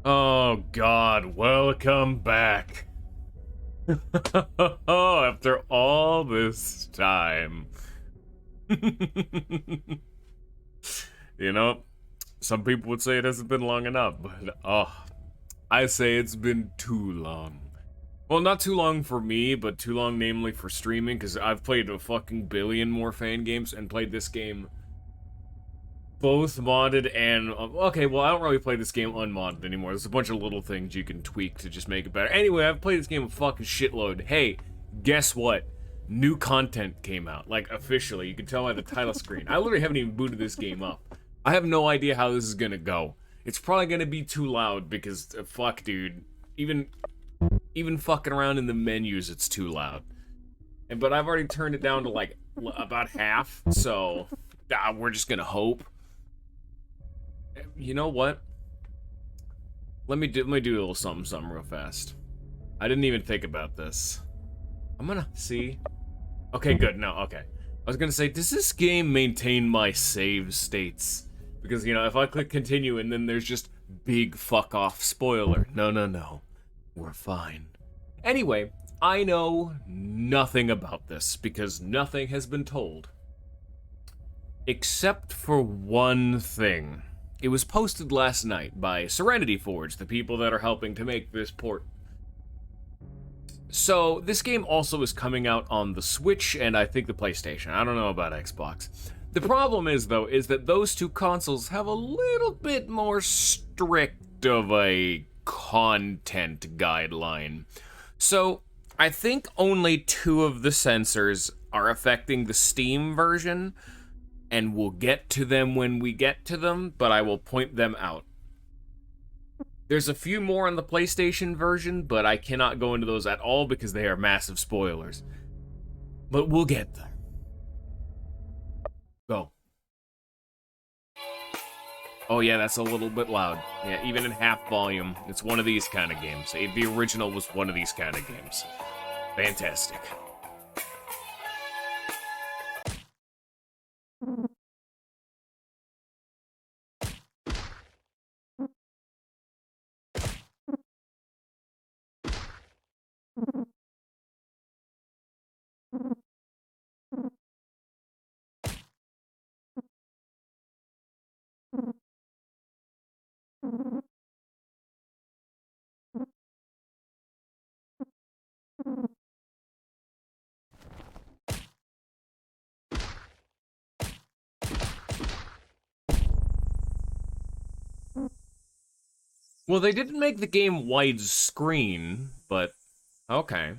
Oh God, welcome back. After all this time. You know, some people would say it hasn't been long enough, but I say it's been too long. Well, not too long for me, but too long namely for streaming, because I've played a fucking billion more fan games and played this game both modded and okay, well, I don't really play this game unmodded anymore. There's a bunch of little things you can tweak to just make it better. Anyway, I've played this game a fucking shitload. Hey, guess what? New content came out, like officially. You can tell by the title screen. I literally haven't even booted this game up. I have no idea how this is gonna go. It's probably gonna be too loud because fuck, dude. Even fucking around in the menus, it's too loud. But I've already turned it down to like about half, so we're just gonna hope. You know what? Let me do a little something real fast. I didn't even think about this. I'm gonna see. Okay, good. No, okay. I was gonna say, does this game maintain my save states? Because, you know, if I click continue and then there's just big fuck off spoiler. No. We're fine. Anyway, I know nothing about this because nothing has been told. Except for one thing. It was posted last night by Serenity Forge, the people that are helping to make this port. So, this game also is coming out on the Switch and I think the PlayStation. I don't know about Xbox. The problem is, though, is that those two consoles have a little bit more strict of a content guideline. So, I think only 2 of the sensors are affecting the Steam version, and we'll get to them when we get to them, but I will point them out. There's a few more on the PlayStation version, but I cannot go into those at all because they are massive spoilers. But we'll get there. Go. Oh yeah, that's a little bit loud. Yeah, even in half volume, it's one of these kind of games. The original was one of these kind of games. Fantastic. Well, they didn't make the game widescreen, but okay.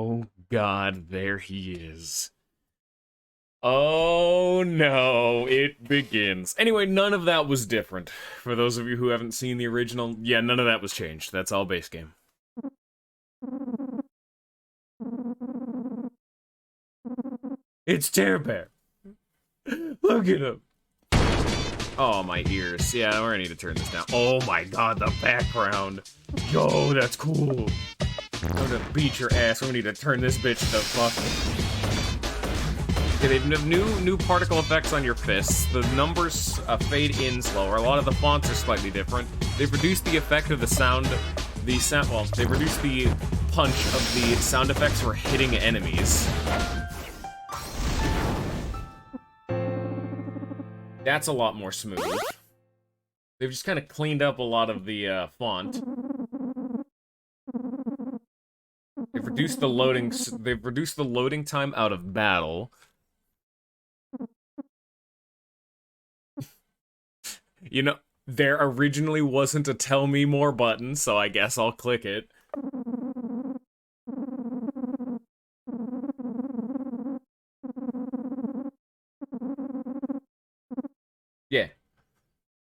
Oh God, there he is. Oh no, it begins. Anyway, none of that was different. For those of you who haven't seen the original, yeah, none of that was changed. That's all base game. It's Tear Bear. Look at him. Oh, my ears. Yeah, we're gonna need to turn this down. Oh my God, the background. Yo, that's cool. I'm gonna beat your ass. We need to turn this bitch to fuck. Okay, they have new particle effects on your fists. The numbers fade in slower. A lot of the fonts are slightly different. They've reduced the effect of the sound. Well, they've reduced the punch of the sound effects for hitting enemies. That's a lot more smooth. They've just kind of cleaned up a lot of the font. They've reduced the loading time out of battle. You know, there originally wasn't a tell me more button, so I guess I'll click it. Yeah.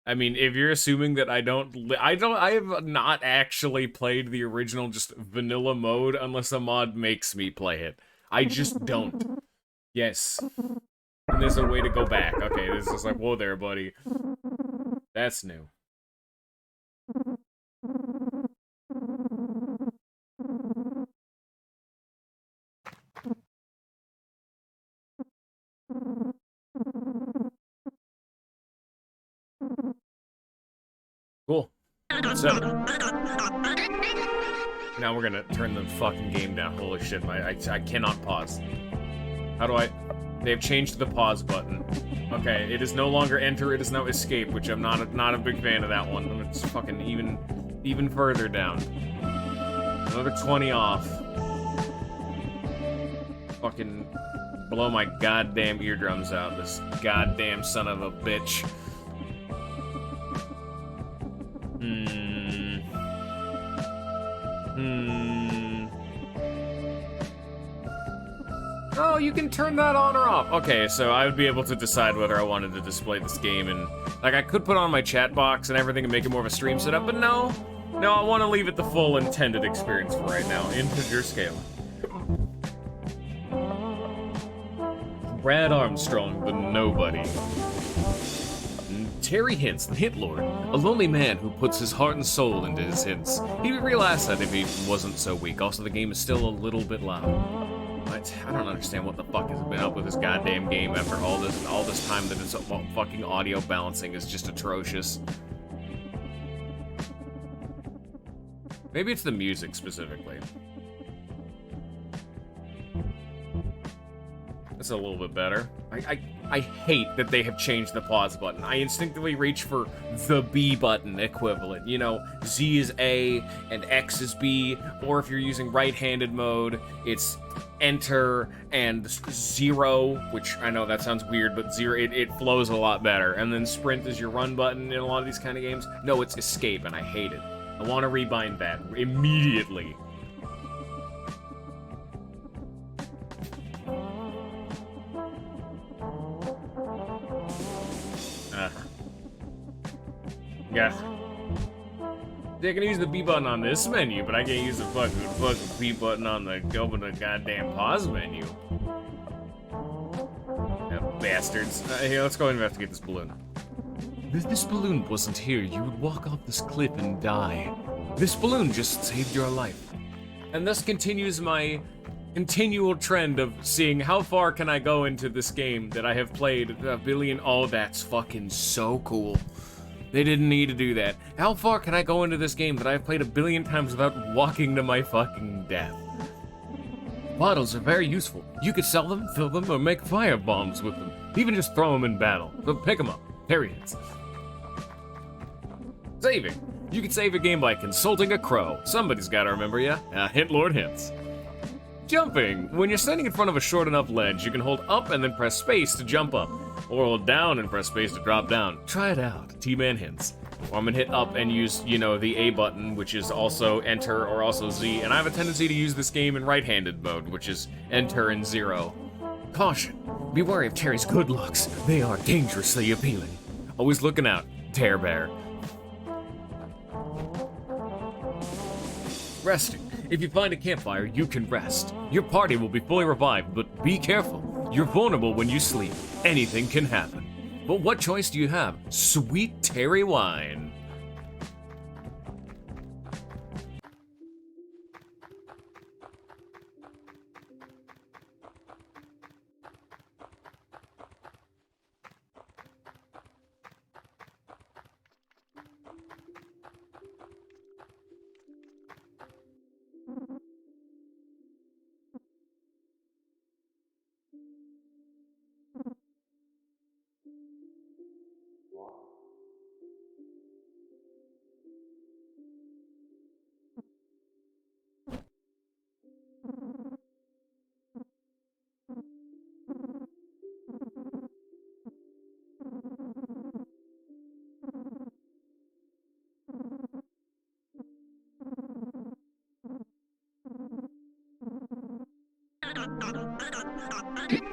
I mean, if you're assuming that I have not actually played the original just vanilla mode unless a mod makes me play it. I just don't. Yes. And there's a way to go back. Okay, this is like, whoa there, buddy. That's new. Cool. So, now we're gonna turn the fucking game down. Holy shit, I cannot pause. How do I... They've changed the pause button. Okay, it is no longer enter, it is now escape, which I'm not a big fan of that one. It's fucking even further down. Another 20 off. Fucking blow my goddamn eardrums out, this goddamn son of a bitch. Oh, you can turn that on or off. Okay, so I would be able to decide whether I wanted to display this game and... Like, I could put on my chat box and everything and make it more of a stream setup, but no. No, I want to leave it the full intended experience for right now, integer scale. Brad Armstrong, the nobody. Terry Hints, the Hint Lord, a lonely man who puts his heart and soul into his hints. He'd be real asset if he wasn't so weak. Also, the game is still a little bit loud. I don't understand what the fuck has been up with this goddamn game after all this time that its fucking audio balancing is just atrocious. Maybe it's the music specifically. That's a little bit better. I hate that they have changed the pause button. I instinctively reach for the B button equivalent. You know, Z is A and X is B, or if you're using right-handed mode, it's enter and 0, which I know that sounds weird, but 0, it flows a lot better. And then sprint is your run button in a lot of these kind of games. No, it's escape, and I hate it. I want to rebind that immediately. Yeah. I can use the B button on this menu, but I can't use the fucking B button on the goddamn pause menu. Yeah, bastards. Here, let's go investigate this balloon. If this balloon wasn't here, you would walk off this cliff and die. This balloon just saved your life. And thus continues my continual trend of seeing how far can I go into this game that I have played a billion. Oh, that's fucking so cool. They didn't need to do that. How far can I go into this game that I've played a billion times without walking to my fucking death? Bottles are very useful. You could sell them, fill them, or make fire bombs with them. Even just throw them in battle. So pick them up. Periods. Saving. You can save a game by consulting a crow. Somebody's gotta remember ya. Hint Lord hints. Jumping. When you're standing in front of a short enough ledge, you can hold up and then press space to jump up. Or hold down and press space to drop down. Try it out. T-Man hints. Well, I'm gonna hit up and use, you know, the A button, which is also enter or also Z, and I have a tendency to use this game in right-handed mode, which is enter and 0. Caution! Be wary of Terry's good looks. They are dangerously appealing. Always looking out, Tear Bear. Resting. If you find a campfire, you can rest. Your party will be fully revived, but be careful. You're vulnerable when you sleep. Anything can happen. But what choice do you have? Sweet Terry wine.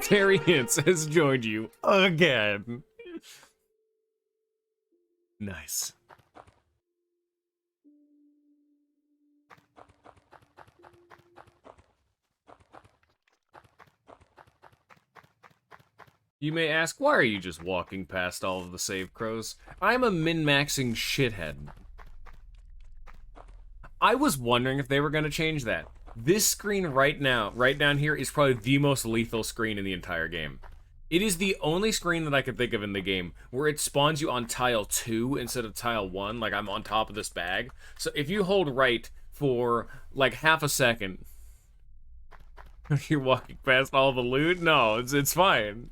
Terry Hintz has joined you again. Nice. You may ask, why are you just walking past all of the save crows? I'm a min-maxing shithead. I was wondering if they were going to change that. This screen right now, right down here, is probably the most lethal screen in the entire game. It is the only screen that I could think of in the game where it spawns you on tile 2 instead of tile 1, like I'm on top of this bag. So if you hold right for like half a second, you're walking past all the loot? No, it's fine.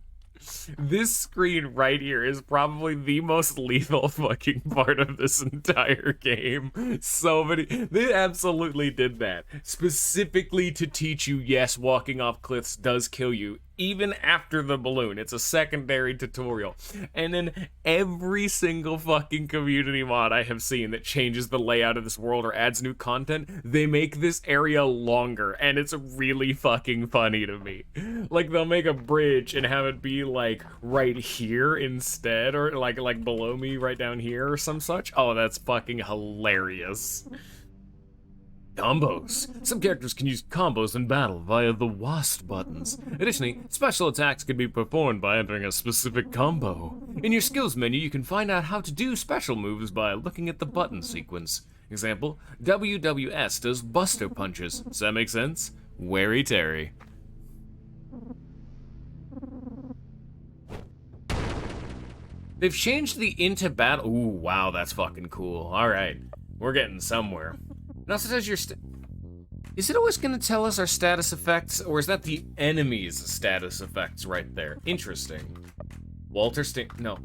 This screen right here is probably the most lethal fucking part of this entire game. So many... They absolutely did that. Specifically to teach you, yes, walking off cliffs does kill you. Even after the balloon. It's a secondary tutorial. And then every single fucking community mod I have seen that changes the layout of this world or adds new content, they make this area longer. And it's really fucking funny to me. Like, they'll make a bridge and have it be, like, right here instead. Or, like below me right down here or some such. Oh, that's fucking hilarious. Combos. Some characters can use combos in battle via the WASD buttons. Additionally, special attacks can be performed by entering a specific combo. In your skills menu, you can find out how to do special moves by looking at the button sequence. Example, WWS does Buster Punches. Does that make sense? Wary Terry. They've changed the into battle. Ooh, wow, that's fucking cool. Alright, we're getting somewhere. It also says your is it always going to tell us our status effects, or is that the enemy's status effects right there? Interesting. Walter no.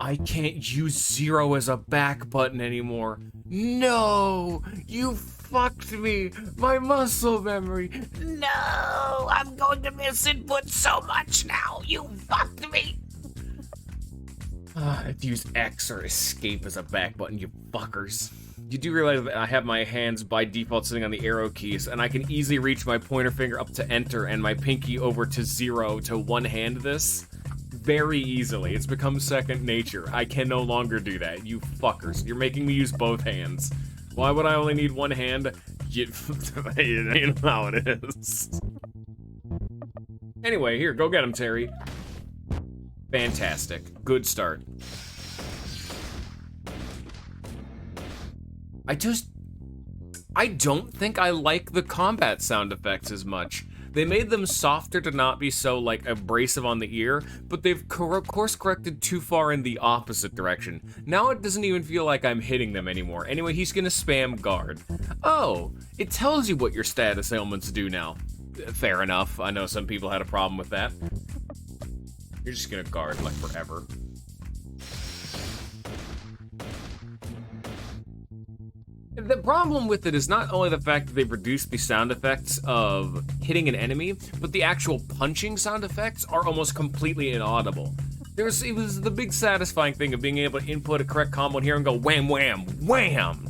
I can't use 0 as a back button anymore. No! You fucked me! My muscle memory! No! I'm going to miss input so much now! You fucked me! I have to use X or escape as a back button, you fuckers. You do realize that I have my hands by default sitting on the arrow keys, and I can easily reach my pointer finger up to enter and my pinky over to 0 to one-hand this? Very easily. It's become second nature. I can no longer do that, you fuckers. You're making me use both hands. Why would I only need one hand? You know how it is. Anyway, here, go get him, Terry. Fantastic. Good start. I don't think I like the combat sound effects as much. They made them softer to not be so, like, abrasive on the ear, but they've course corrected too far in the opposite direction. Now it doesn't even feel like I'm hitting them anymore. Anyway, he's gonna spam guard. Oh, it tells you what your status ailments do now. Fair enough. I know some people had a problem with that. You're just gonna guard, like, forever. The problem with it is not only the fact that they've reduced the sound effects of hitting an enemy, but the actual punching sound effects are almost completely inaudible. It was the big satisfying thing of being able to input a correct combo in here and go wham, wham, wham!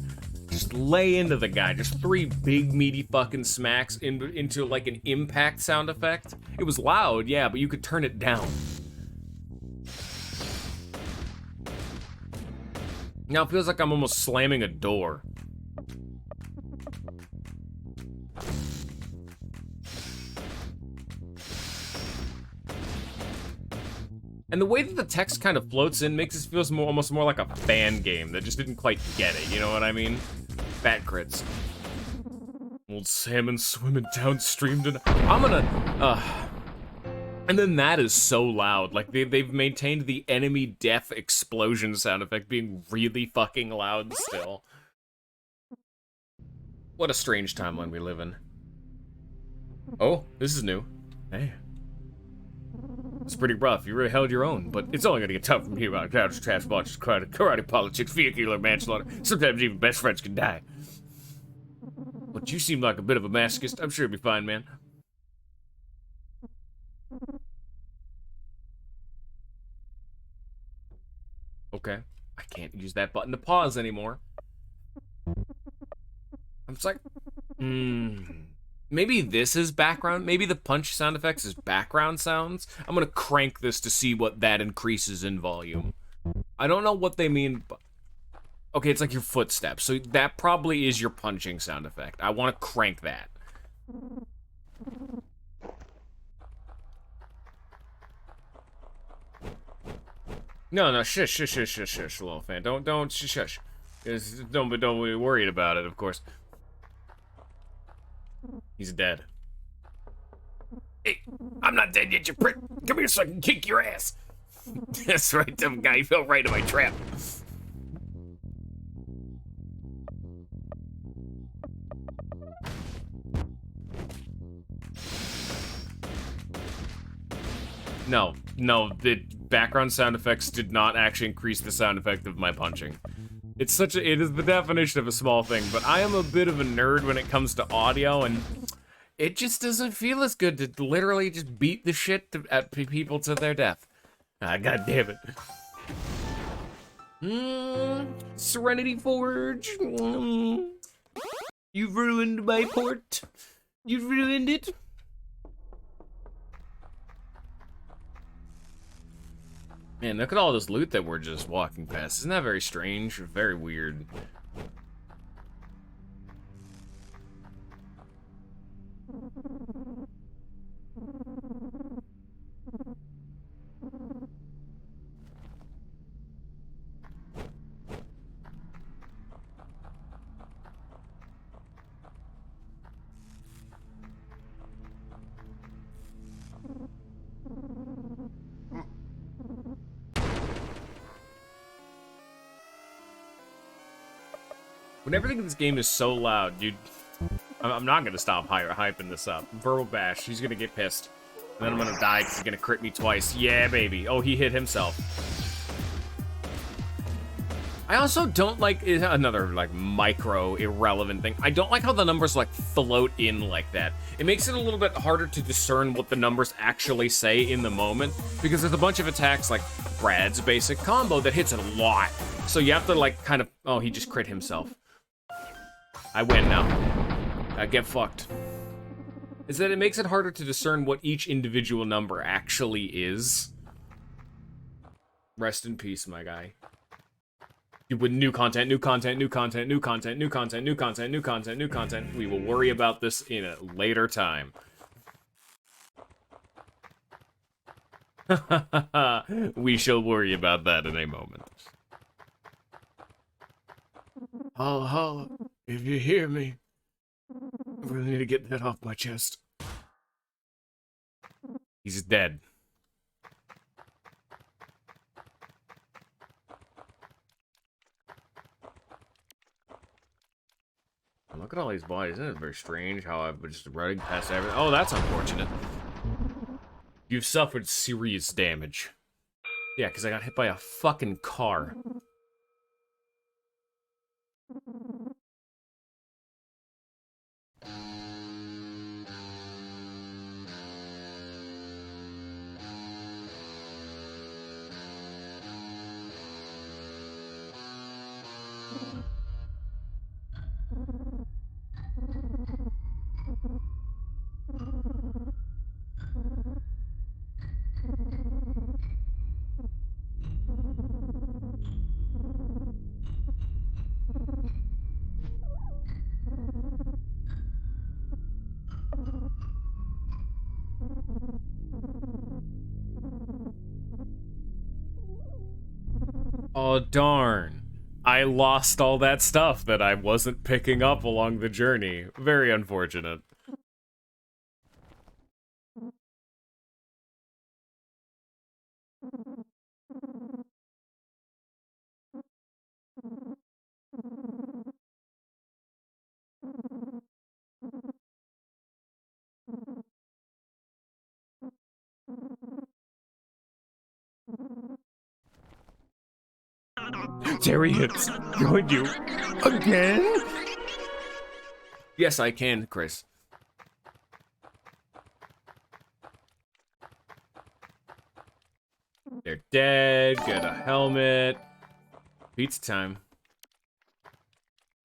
Just lay into the guy, just 3 big meaty fucking smacks into like an impact sound effect. It was loud, yeah, but you could turn it down. Now it feels like I'm almost slamming a door. And the way that the text kind of floats in makes it feel almost more like a fan game that just didn't quite get it, you know what I mean? Fat crits. Old salmon swimming downstream to... I'm gonna... And then that is so loud. Like, they've maintained the enemy death explosion sound effect being really fucking loud still. What a strange timeline we live in. Oh, this is new. Hey. It's pretty rough. You really held your own, but it's only gonna get tough from here on. Couch, trash, botches, karate, politics, vehicular manslaughter. Sometimes even best friends can die. But you seem like a bit of a masochist. I'm sure you'll be fine, man. Okay. I can't use that button to pause anymore. I'm just like, maybe this is background. Maybe the punch sound effects is background sounds. I'm gonna crank this to see what that increases in volume. I don't know what they mean. Okay, it's like your footsteps. So that probably is your punching sound effect. I want to crank that. No, shush, little fan. Don't, shush. Don't be worried about it, of course. He's dead. Hey, I'm not dead yet, you prick. Come here so I can kick your ass. That's right, dumb guy. You fell right in my trap. No, the background sound effects did not actually increase the sound effect of my punching. It is the definition of a small thing, but I am a bit of a nerd when it comes to audio, and it just doesn't feel as good to literally just beat the shit at people to their death. Ah, god damn it. Serenity Forge. You've ruined my port. You've ruined it. Man, look at all this loot that we're just walking past. Isn't that very strange? Very weird. When everything in this game is so loud, dude, I'm not gonna stop hyping this up. Verbal Bash, he's gonna get pissed. And then I'm gonna die because he's gonna crit me twice. Yeah, baby. Oh, he hit himself. I also don't like, another, like, micro irrelevant thing. I don't like how the numbers, like, float in like that. It makes it a little bit harder to discern what the numbers actually say in the moment, because there's a bunch of attacks, like Brad's basic combo, that hits a lot. So you have to, like, kind of, oh, he just crit himself. I win now. Get fucked. Is that it makes it harder to discern what each individual number actually is. Rest in peace, my guy. With new content, new content, new content, new content, new content, new content, new content, new content. We will worry about this in a later time. We shall worry about that in a moment. Holla, if you hear me. I really need to get that off my chest. He's dead. Look at all these bodies. Isn't it very strange how I've been just running past everything? Oh, that's unfortunate. You've suffered serious damage. Yeah, because I got hit by a fucking car. Oh, darn. I lost all that stuff that I wasn't picking up along the journey. Very unfortunate. Terry hits. Join you. Again? Yes, I can, Chris. They're dead. Get a helmet. Pizza time.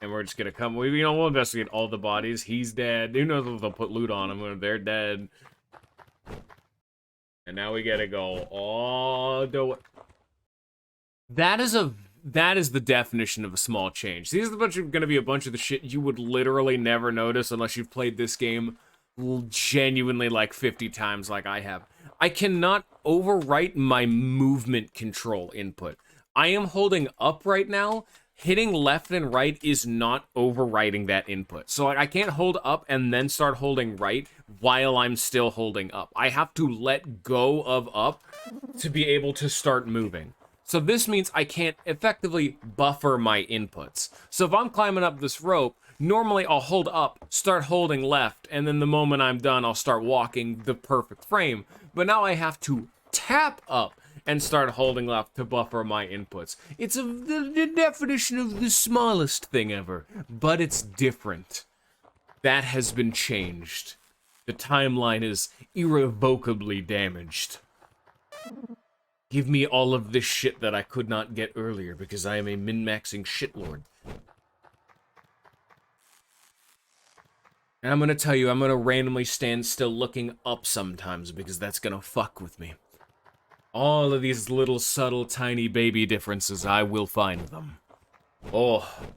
And we're just gonna come. We'll investigate all the bodies. He's dead. Who knows if they'll put loot on him? They're dead. And now we gotta go all the way. That is the definition of a small change. These are gonna be a bunch of the shit you would literally never notice unless you've played this game genuinely like 50 times like I have. I cannot overwrite my movement control input. I am holding up right now. Hitting left and right is not overwriting that input. So I can't hold up and then start holding right while I'm still holding up. I have to let go of up to be able to start moving. So this means I can't effectively buffer my inputs. So if I'm climbing up this rope, normally I'll hold up, start holding left, and then the moment I'm done, I'll start walking the perfect frame. But now I have to tap up and start holding left to buffer my inputs. It's the definition of the smallest thing ever, but it's different. That has been changed. The timeline is irrevocably damaged. Give me all of this shit that I could not get earlier because I am a min-maxing shitlord. And I'm gonna tell you, I'm gonna randomly stand still looking up sometimes because that's gonna fuck with me. All of these little subtle tiny baby differences, I will find them. Oh,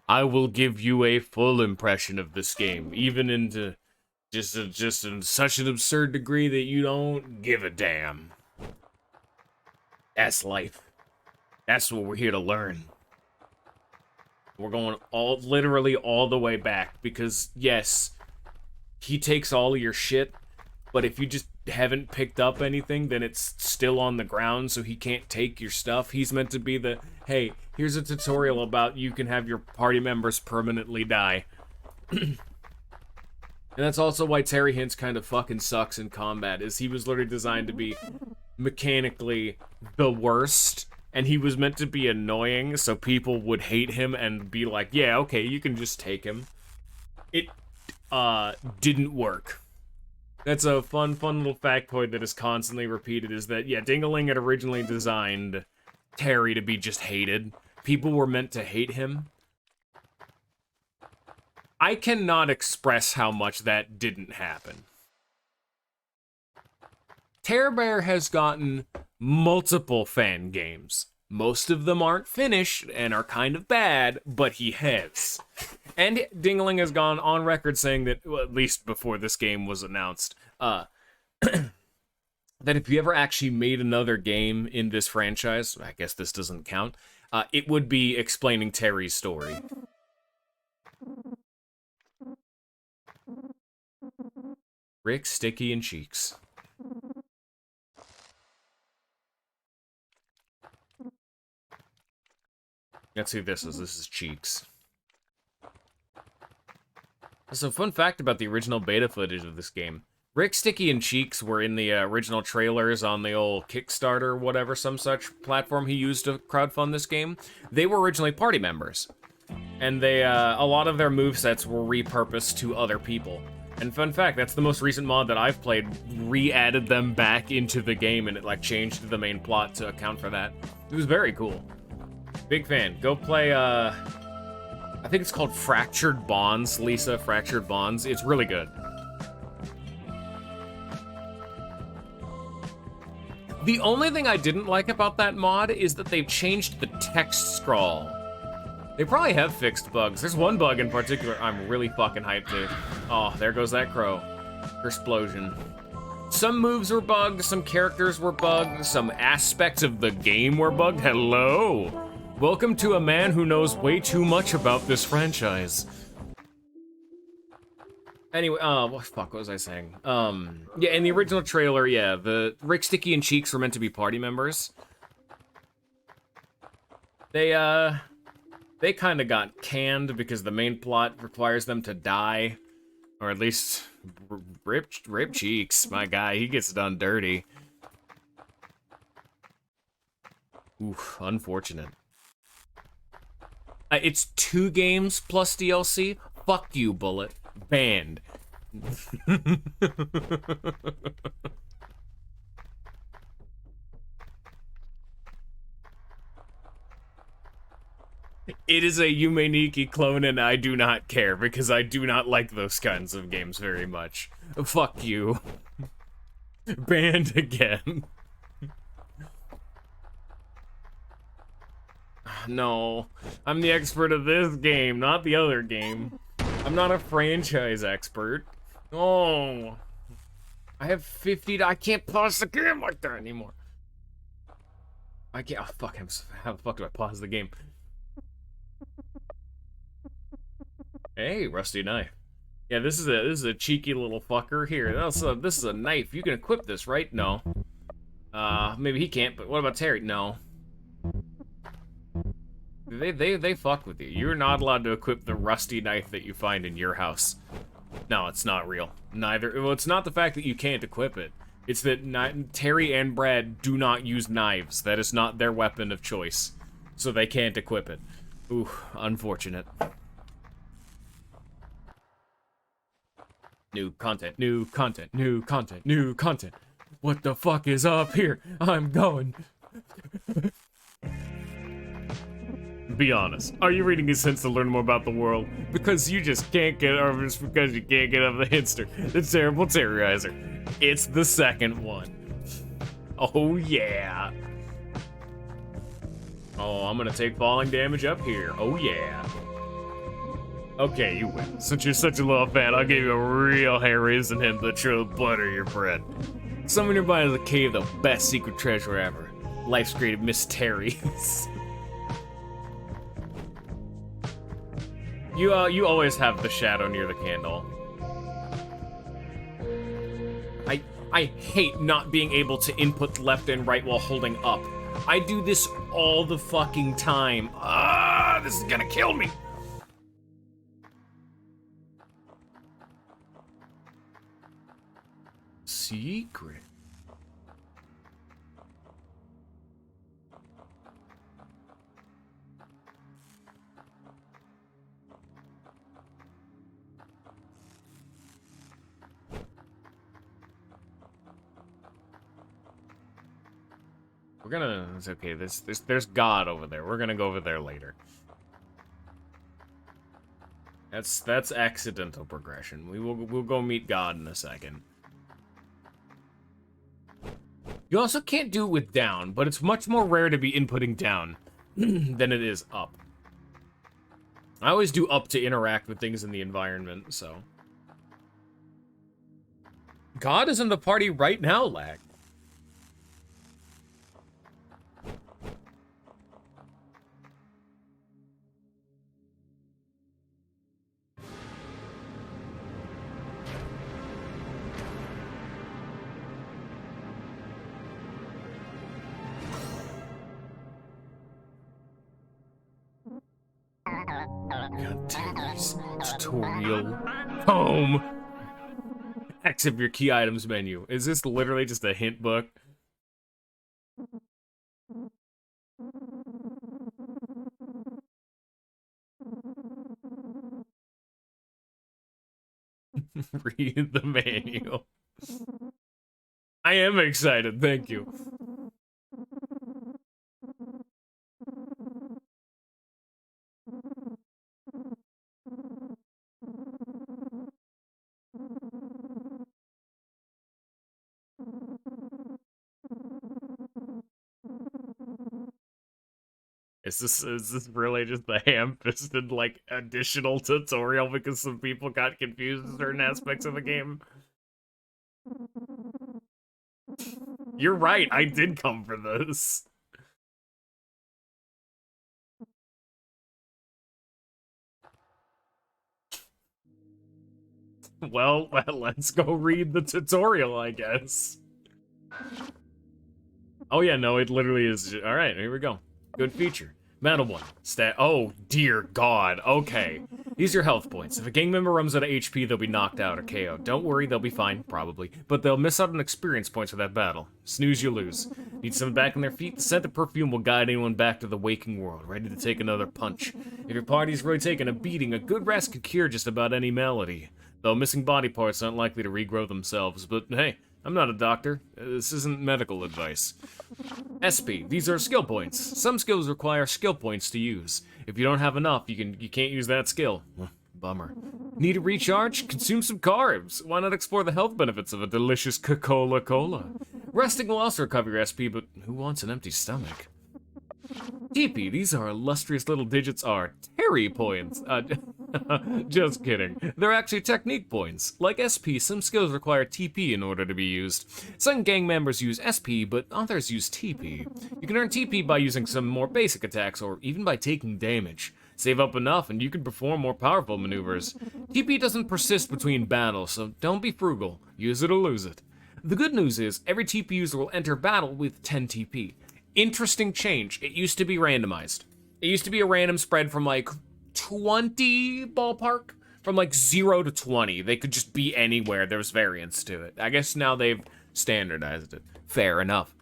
I will give you a full impression of this game, even into just in such an absurd degree that you don't give a damn. That's life. That's what we're here to learn. We're going literally all the way back because yes, he takes all of your shit, but if you just haven't picked up anything, then it's still on the ground, so he can't take your stuff. He's meant to be the, hey, here's a tutorial about you can have your party members permanently die. And that's also why Terry Hintz kind of fucking sucks in combat, is he was literally designed to be mechanically the worst, and he was meant to be annoying, so people would hate him and be like, yeah, okay, you can just take him. It, didn't work. That's a fun little factoid that is constantly repeated, is that, yeah, Dingaling had originally designed Terry to be just hated. People were meant to hate him. I cannot express how much that didn't happen. Terror Bear has gotten multiple fan games. Most of them aren't finished and are kind of bad, but he has. And Dingaling has gone on record saying that, well, at least before this game was announced, that if you ever actually made another game in this franchise, I guess this doesn't count, it would be explaining Terry's story. Rick, Sticky, and Cheeks. Let's see who this is. This is Cheeks. So, fun fact about the original beta footage of this game. Rick, Sticky, and Cheeks were in the original trailers on the old Kickstarter, whatever, some such platform he used to crowdfund this game. They were originally party members. And they, a lot of their movesets were repurposed to other people. And fun fact, that's the most recent mod that I've played, re-added them back into the game, and it, like, changed the main plot to account for that. It was very cool. Big fan. Go play, I think it's called Fractured Bonds. Lisa, Fractured Bonds. It's really good. The only thing I didn't like about that mod is that they've changed the text scroll. They probably have fixed bugs. There's one bug in particular I'm really fucking hyped to. Oh, there goes that crow. Explosion. Some moves were bugged, some characters were bugged, some aspects of the game were bugged. Hello! Welcome to a man who knows way too much about this franchise. Anyway, what was I saying? Yeah, in the original trailer, yeah, the Rick, Sticky, and Cheeks were meant to be party members. They kind of got canned because the main plot requires them to die. Or at least, Rip Cheeks, my guy, he gets done dirty. Oof, unfortunate. It's 2 games plus DLC? Fuck you, Bullet. Banned. It is a Yumeniki clone, and I do not care, because I do not like those kinds of games very much. Fuck you. Banned again. No, I'm the expert of this game, not the other game. I'm not a franchise expert. Oh, I have 50. I can't pause the game like that anymore. I can't. Oh, fuck him. How the fuck do I pause the game? Hey, rusty knife. Yeah, this is a cheeky little fucker. Here, this is a knife. You can equip this, right? No. Maybe he can't. But what about Terry? No. They fuck with you. You're not allowed to equip the rusty knife that you find in your house. No, it's not real. Neither. Well, it's not the fact that you can't equip it. It's that Terry and Brad do not use knives. That is not their weapon of choice. So they can't equip it. Ooh, unfortunate. New content, new content, new content, new content. What the fuck is up here? I'm going. Be honest. Are you reading these hints to learn more about the world? Because you just can't get, or just because you can't get over the Hinster, the terrible terrorizer. It's the second one. Oh yeah. Oh, I'm gonna take falling damage up here. Oh yeah. Okay, you win. Since you're such a little fan, I'll give you a real hair-raising hint that you'll butter your bread. Someone nearby is a cave, the best secret treasure ever. Life's great mysteries. You always have the shadow near the candle. I hate not being able to input left and right while holding up. I do this all the fucking time. Ah, this is gonna kill me. Secret. We're gonna, it's okay, there's God over there. We're gonna go over there later. That's accidental progression. We'll go meet God in a second. You also can't do it with down, but it's much more rare to be inputting down than it is up. I always do up to interact with things in the environment, so. God is in the party right now, lag. Continuous tutorial Tome. Exit your key items menu. Is this literally just a hint book? Read the manual. I am excited, thank you. Is this really just the ham-fisted, like, additional tutorial because some people got confused in certain aspects of the game? You're right, I did come for this. Well, let's go read the tutorial, I guess. Oh yeah, no, it literally is. All right, here we go. Good feature. Battle 1. Stat. Oh, dear God. Okay. These are your health points. If a gang member runs out of HP, they'll be knocked out or KO'd. Don't worry, they'll be fine, probably. But they'll miss out on experience points for that battle. Snooze, you lose. Need someone back on their feet? The scent of perfume will guide anyone back to the waking world, ready to take another punch. If your party's really taking a beating, a good rest could cure just about any malady. Though missing body parts aren't likely to regrow themselves, but hey, I'm not a doctor. This isn't medical advice. SP, these are skill points. Some skills require skill points to use. If you don't have enough, you can't use that skill. Bummer. Need a recharge? Consume some carbs. Why not explore the health benefits of a delicious Coca-Cola? Resting will also recover your SP, but who wants an empty stomach? TP, these are illustrious little digits are Terry points. Just kidding. They're actually technique points. Like SP, some skills require TP in order to be used. Some gang members use SP, but others use TP. You can earn TP by using some more basic attacks, or even by taking damage. Save up enough and you can perform more powerful maneuvers. TP doesn't persist between battles, so don't be frugal. Use it or lose it. The good news is, every TP user will enter battle with 10 TP. Interesting change. It used to be randomized. It used to be a random spread from like 20 ballpark, from like 0 to 20. They could just be anywhere. There was variance to it. I guess now they've standardized it. Fair enough.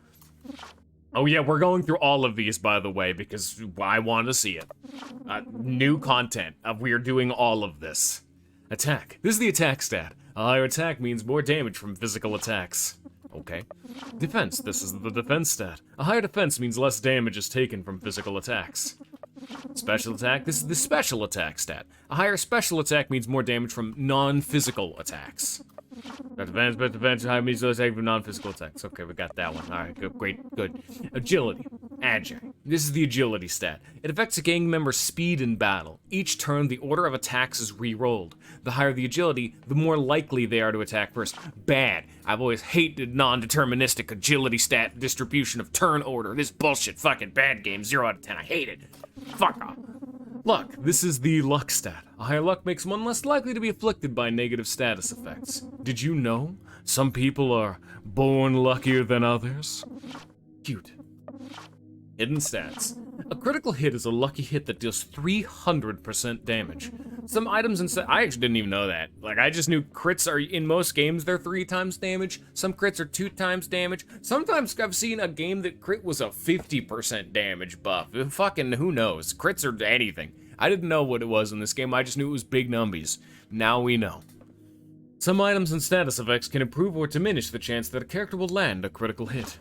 Oh yeah, we're going through all of these, by the way, because I want to see it. New content. We're doing all of this. Attack. This is the attack stat. A higher attack means more damage from physical attacks. Okay. Defense. This is the defense stat. A higher defense means less damage is taken from physical attacks. Special attack. This is the special attack stat. A higher special attack means more damage from non-physical attacks. Defense, high means less attack from non-physical attacks. Okay, we got that one. Alright, good, great, good. Agility. Agile. This is the agility stat. It affects a gang member's speed in battle. Each turn, the order of attacks is re-rolled. The higher the agility, the more likely they are to attack first. Bad. I've always hated non-deterministic agility stat distribution of turn order. This bullshit fucking bad game. 0 out of 10. I hate it. Fuck off. Luck. This is the luck stat. A higher luck makes one less likely to be afflicted by negative status effects. Did you know some people are born luckier than others? Cute. Hidden stats. A critical hit is a lucky hit that deals 300% damage. Some items and I actually didn't even know that. Like, I just knew crits are, in most games, they're 3 times damage. Some crits are 2 times damage. Sometimes I've seen a game that crit was a 50% damage buff. Fucking who knows? Crits are anything. I didn't know what it was in this game. I just knew it was big numbies. Now we know. Some items and status effects can improve or diminish the chance that a character will land a critical hit.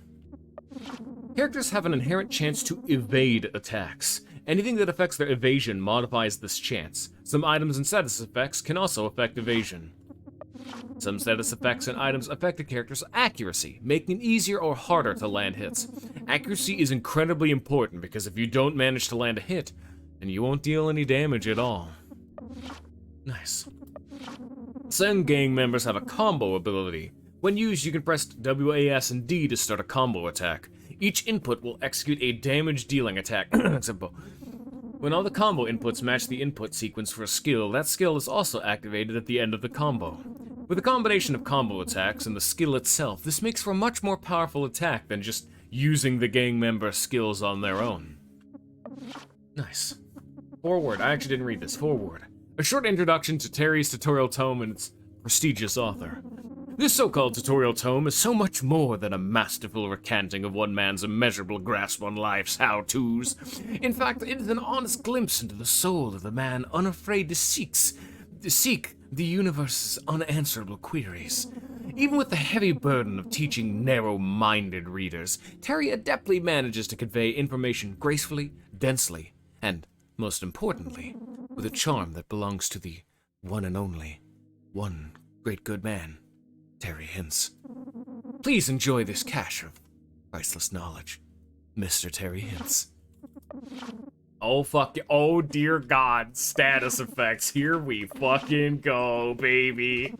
Characters have an inherent chance to evade attacks. Anything that affects their evasion modifies this chance. Some items and status effects can also affect evasion. Some status effects and items affect a character's accuracy, making it easier or harder to land hits. Accuracy is incredibly important because if you don't manage to land a hit, then you won't deal any damage at all. Nice. Some gang members have a combo ability. When used, you can press WAS and D to start a combo attack. Each input will execute a damage-dealing attack. Simple. When all the combo inputs match the input sequence for a skill, that skill is also activated at the end of the combo. With a combination of combo attacks and the skill itself, this makes for a much more powerful attack than just using the gang member's skills on their own. Nice. Forward. I actually didn't read this. Forward. A short introduction to Terry's tutorial tome and its prestigious author. This so-called tutorial tome is so much more than a masterful recanting of one man's immeasurable grasp on life's how-tos. In fact, it is an honest glimpse into the soul of the man unafraid to seek the universe's unanswerable queries. Even with the heavy burden of teaching narrow-minded readers, Terry adeptly manages to convey information gracefully, densely, and, most importantly, with a charm that belongs to the one and only, one great good man, Terry Hints. Please enjoy this cache of priceless knowledge, Mr. Terry Hints. Oh fuck, oh dear God, status effects, here we fucking go, baby.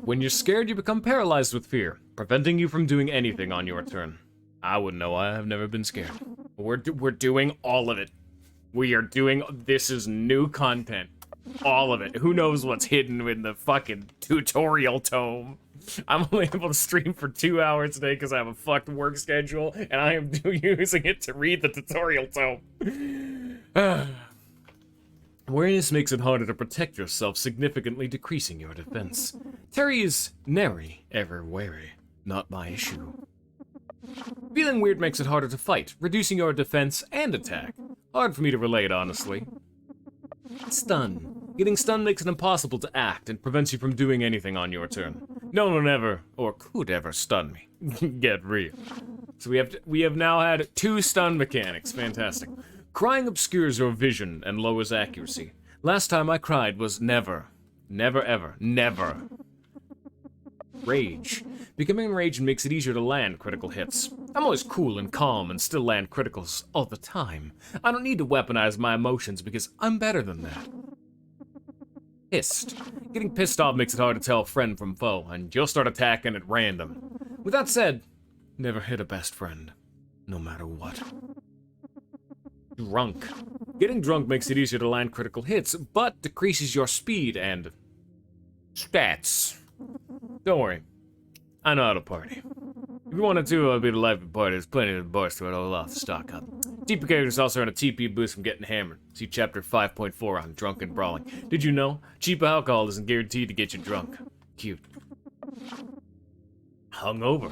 When you're scared, you become paralyzed with fear, preventing you from doing anything on your turn. I wouldn't know. I have never been scared. We're doing all of it. We are doing. This is new content. All of it. Who knows what's hidden in the fucking tutorial tome? I'm only able to stream for 2 hours today because I have a fucked work schedule, and I am using it to read the tutorial tome. Awareness makes it harder to protect yourself, significantly decreasing your defense. Terry is nary ever wary. Not my issue. Feeling weird makes it harder to fight, reducing your defense and attack. Hard for me to relate, honestly. Stun. Getting stunned makes it impossible to act and prevents you from doing anything on your turn. No one ever, or could ever, stun me. Get real. So we have now had 2 stun mechanics. Fantastic. Crying obscures your vision and lowers accuracy. Last time I cried was never. Never ever. Never. Rage. Becoming enraged makes it easier to land critical hits. I'm always cool and calm and still land criticals all the time. I don't need to weaponize my emotions because I'm better than that. Pissed. Getting pissed off makes it hard to tell friend from foe, and you'll start attacking at random. With that said, never hit a best friend, no matter what. Drunk. Getting drunk makes it easier to land critical hits, but decreases your speed and stats. Don't worry, I know how to party. If you wanted to, I'd be the life of the party. There's plenty of bars to it all off the stock up. TP characters also earn a TP boost from getting hammered. See chapter 5.4 on drunken brawling. Did you know? Cheap alcohol isn't guaranteed to get you drunk. Cute. Hungover.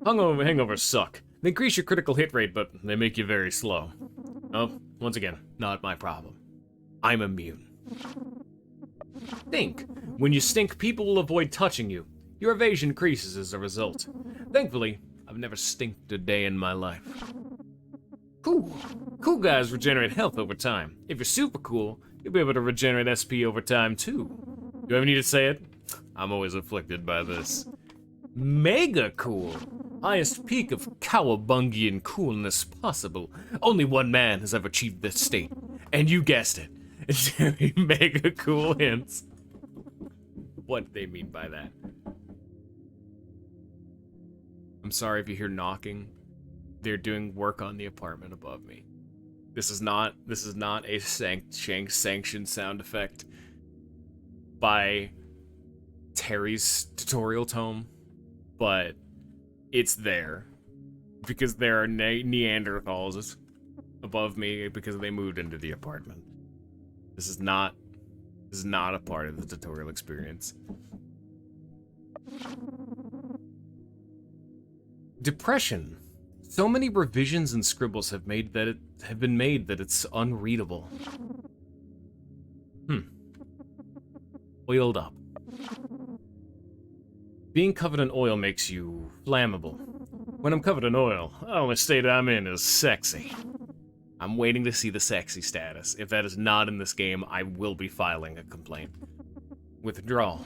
Hangovers suck. They increase your critical hit rate, but they make you very slow. Oh, once again, not my problem. I'm immune. Stink. When you stink, people will avoid touching you. Your evasion increases as a result. Thankfully, I've never stinked a day in my life. Cool. Cool guys regenerate health over time. If you're super cool, you'll be able to regenerate SP over time too. Do I ever need to say it? I'm always afflicted by this. Mega cool. Highest peak of cowabungian coolness possible. Only one man has ever achieved this state. And you guessed it. It's mega cool hints. What they mean by that. I'm sorry if you hear knocking. They're doing work on the apartment above me. This is not a sanctioned sound effect by Terry's tutorial tome, but it's there because there are Neanderthals above me because they moved into the apartment. This is not a part of the tutorial experience. Depression. So many revisions and scribbles have been made that it's unreadable. Oiled up. Being covered in oil makes you flammable. When I'm covered in oil, the only state I'm in is sexy. I'm waiting to see the sexy status. If that is not in this game, I will be filing a complaint. Withdrawal.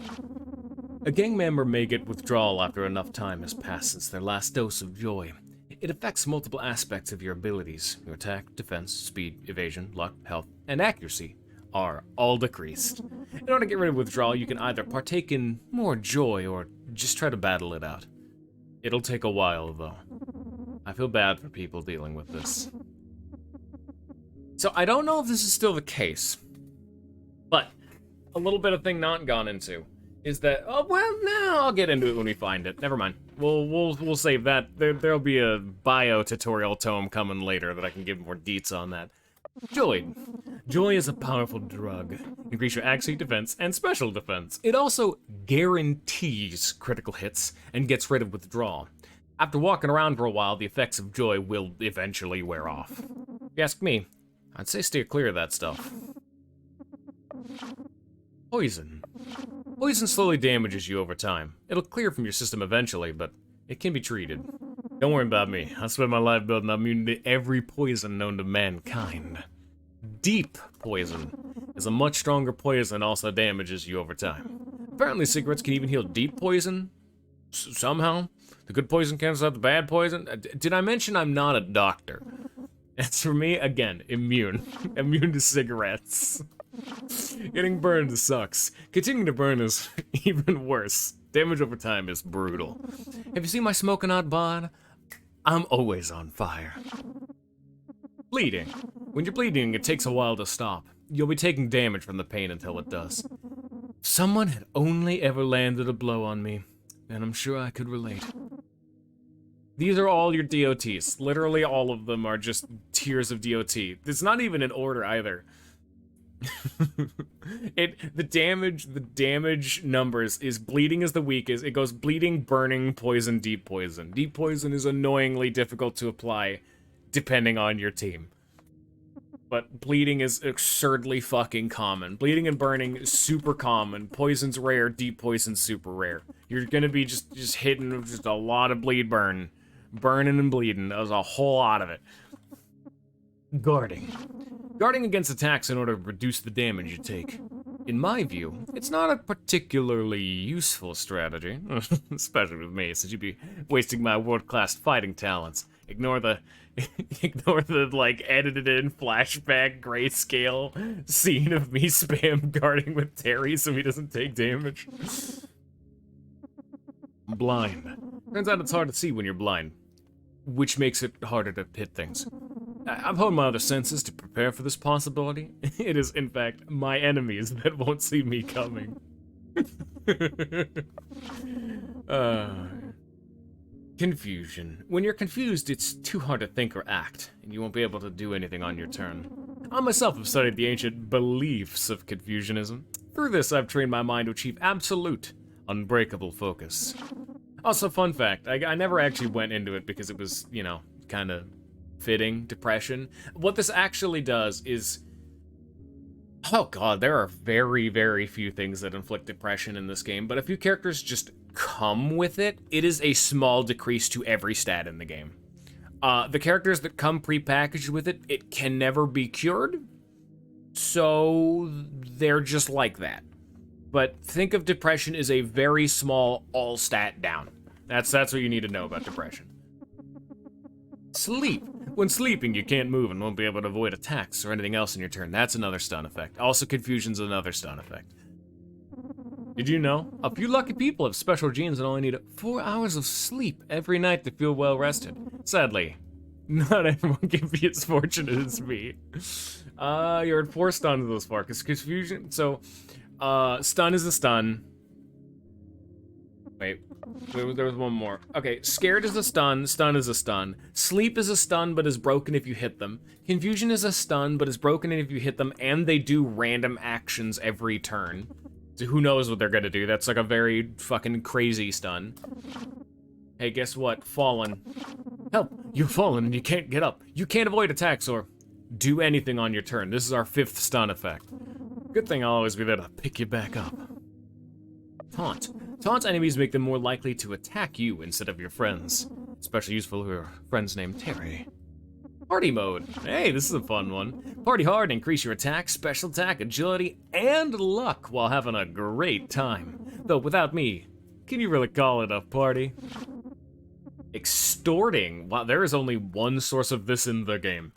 A gang member may get withdrawal after enough time has passed since their last dose of joy. It affects multiple aspects of your abilities. Your attack, defense, speed, evasion, luck, health, and accuracy are all decreased. In order to get rid of withdrawal, you can either partake in more joy or just try to battle it out. It'll take a while, though. I feel bad for people dealing with this. So I don't know if this is still the case, but a little bit of thing not gone into is that, oh, well, no, I'll get into it when we find it. Never mind. We'll save that. There'll be a bio tutorial tome coming later that I can give more deets on that. Joy. Joy is a powerful drug. Increase your accuracy, defense, and special defense. It also guarantees critical hits and gets rid of withdrawal. After walking around for a while, the effects of joy will eventually wear off. If you ask me, I'd say steer clear of that stuff. Poison. Poison slowly damages you over time. It'll clear from your system eventually, but it can be treated. Don't worry about me. I spent my life building immunity to every poison known to mankind. Deep poison is a much stronger poison, also damages you over time. Apparently cigarettes can even heal deep poison. Somehow. The good poison cancels out the bad poison. Did I mention I'm not a doctor? As for me, again, immune. Immune to cigarettes. Getting burned sucks. Continuing to burn is even worse. Damage over time is brutal. Have you seen my smoking hot bod? I'm always on fire. Bleeding. When you're bleeding, it takes a while to stop. You'll be taking damage from the pain until it does. If someone had only ever landed a blow on me, then I'm sure I could relate. These are all your DOTs. Literally all of them are just tiers of DOT. It's not even in order either. The damage numbers is bleeding is the weakest. It goes bleeding, burning, poison, deep poison. Deep poison is annoyingly difficult to apply depending on your team. But bleeding is absurdly fucking common. Bleeding and burning is super common. Poison's rare, deep poison's super rare. You're gonna be just hitting with just a lot of bleed burn. Burning and bleeding. There's a whole lot of it. Guarding. Guarding against attacks in order to reduce the damage you take. In my view, it's not a particularly useful strategy. Especially with me, since you'd be wasting my world-class fighting talents. Ignore the like edited in flashback grayscale scene of me spam guarding with Terry so he doesn't take damage. Blind. Turns out it's hard to see when you're blind, which makes it harder to hit things. I've honed my other senses to prepare for this possibility. It is, in fact, my enemies that won't see me coming. Confusion. When you're confused, it's too hard to think or act, and you won't be able to do anything on your turn. I myself have studied the ancient beliefs of Confucianism. Through this, I've trained my mind to achieve absolute, unbreakable focus. Also, fun fact, I never actually went into it because it was, you know, kind of fitting depression. What this actually does is... Oh god, there are very, very few things that inflict depression in this game, but a few characters just come with it. It is a small decrease to every stat in the game. The characters that come pre-packaged with it, it can never be cured, so they're just like that. But think of depression as a very small all stat down. That's what you need to know about depression. Sleep. When sleeping, you can't move and won't be able to avoid attacks or anything else in your turn. That's another stun effect. Also, confusion's another stun effect. Did you know? A few lucky people have special genes and only need 4 hours of sleep every night to feel well rested. Sadly, not everyone can be as fortunate as me. You're at 4 stuns thus far, because confusion... So, stun is a stun. Wait, there was one more. Okay, scared is a stun, stun is a stun. Sleep is a stun, but is broken if you hit them. Confusion is a stun, but is broken if you hit them, and they do random actions every turn. So who knows what they're gonna do? That's like a very fucking crazy stun. Hey, guess what? Fallen. Help! You've fallen and you can't get up. You can't avoid attacks or do anything on your turn. This is our 5th stun effect. Good thing I'll always be there to pick you back up. Taunt. Taunt enemies make them more likely to attack you instead of your friends. Especially useful if your friend's named Terry. Party mode. Hey, this is a fun one. Party hard, increase your attack, special attack, agility, and luck while having a great time. Though without me, can you really call it a party? Extorting. Wow, there is only one source of this in the game.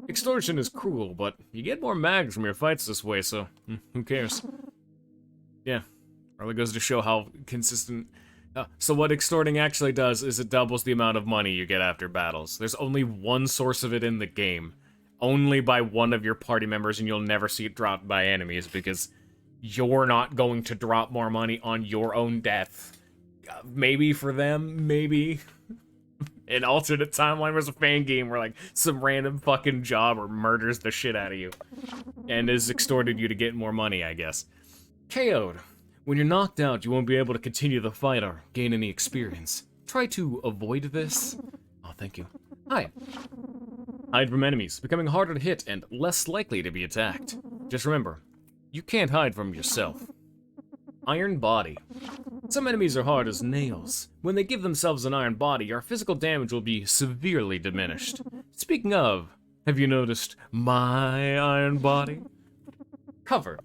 Extortion is cruel, but you get more mags from your fights this way, so who cares? Yeah, really goes to show how consistent... so what extorting actually does is it doubles the amount of money you get after battles. There's only one source of it in the game. Only by one of your party members, and you'll never see it dropped by enemies, because you're not going to drop more money on your own death. Maybe for them, maybe... An alternate timeline was a fan game where, like, some random fucking jobber murders the shit out of you. And has extorted you to get more money, I guess. KO'd. When you're knocked out, you won't be able to continue the fight or gain any experience. Try to avoid this. Oh, thank you. Hide. Hide from enemies, becoming harder to hit and less likely to be attacked. Just remember, you can't hide from yourself. Iron body. Some enemies are hard as nails. When they give themselves an iron body, your physical damage will be severely diminished. Speaking of, have you noticed my iron body? Cover.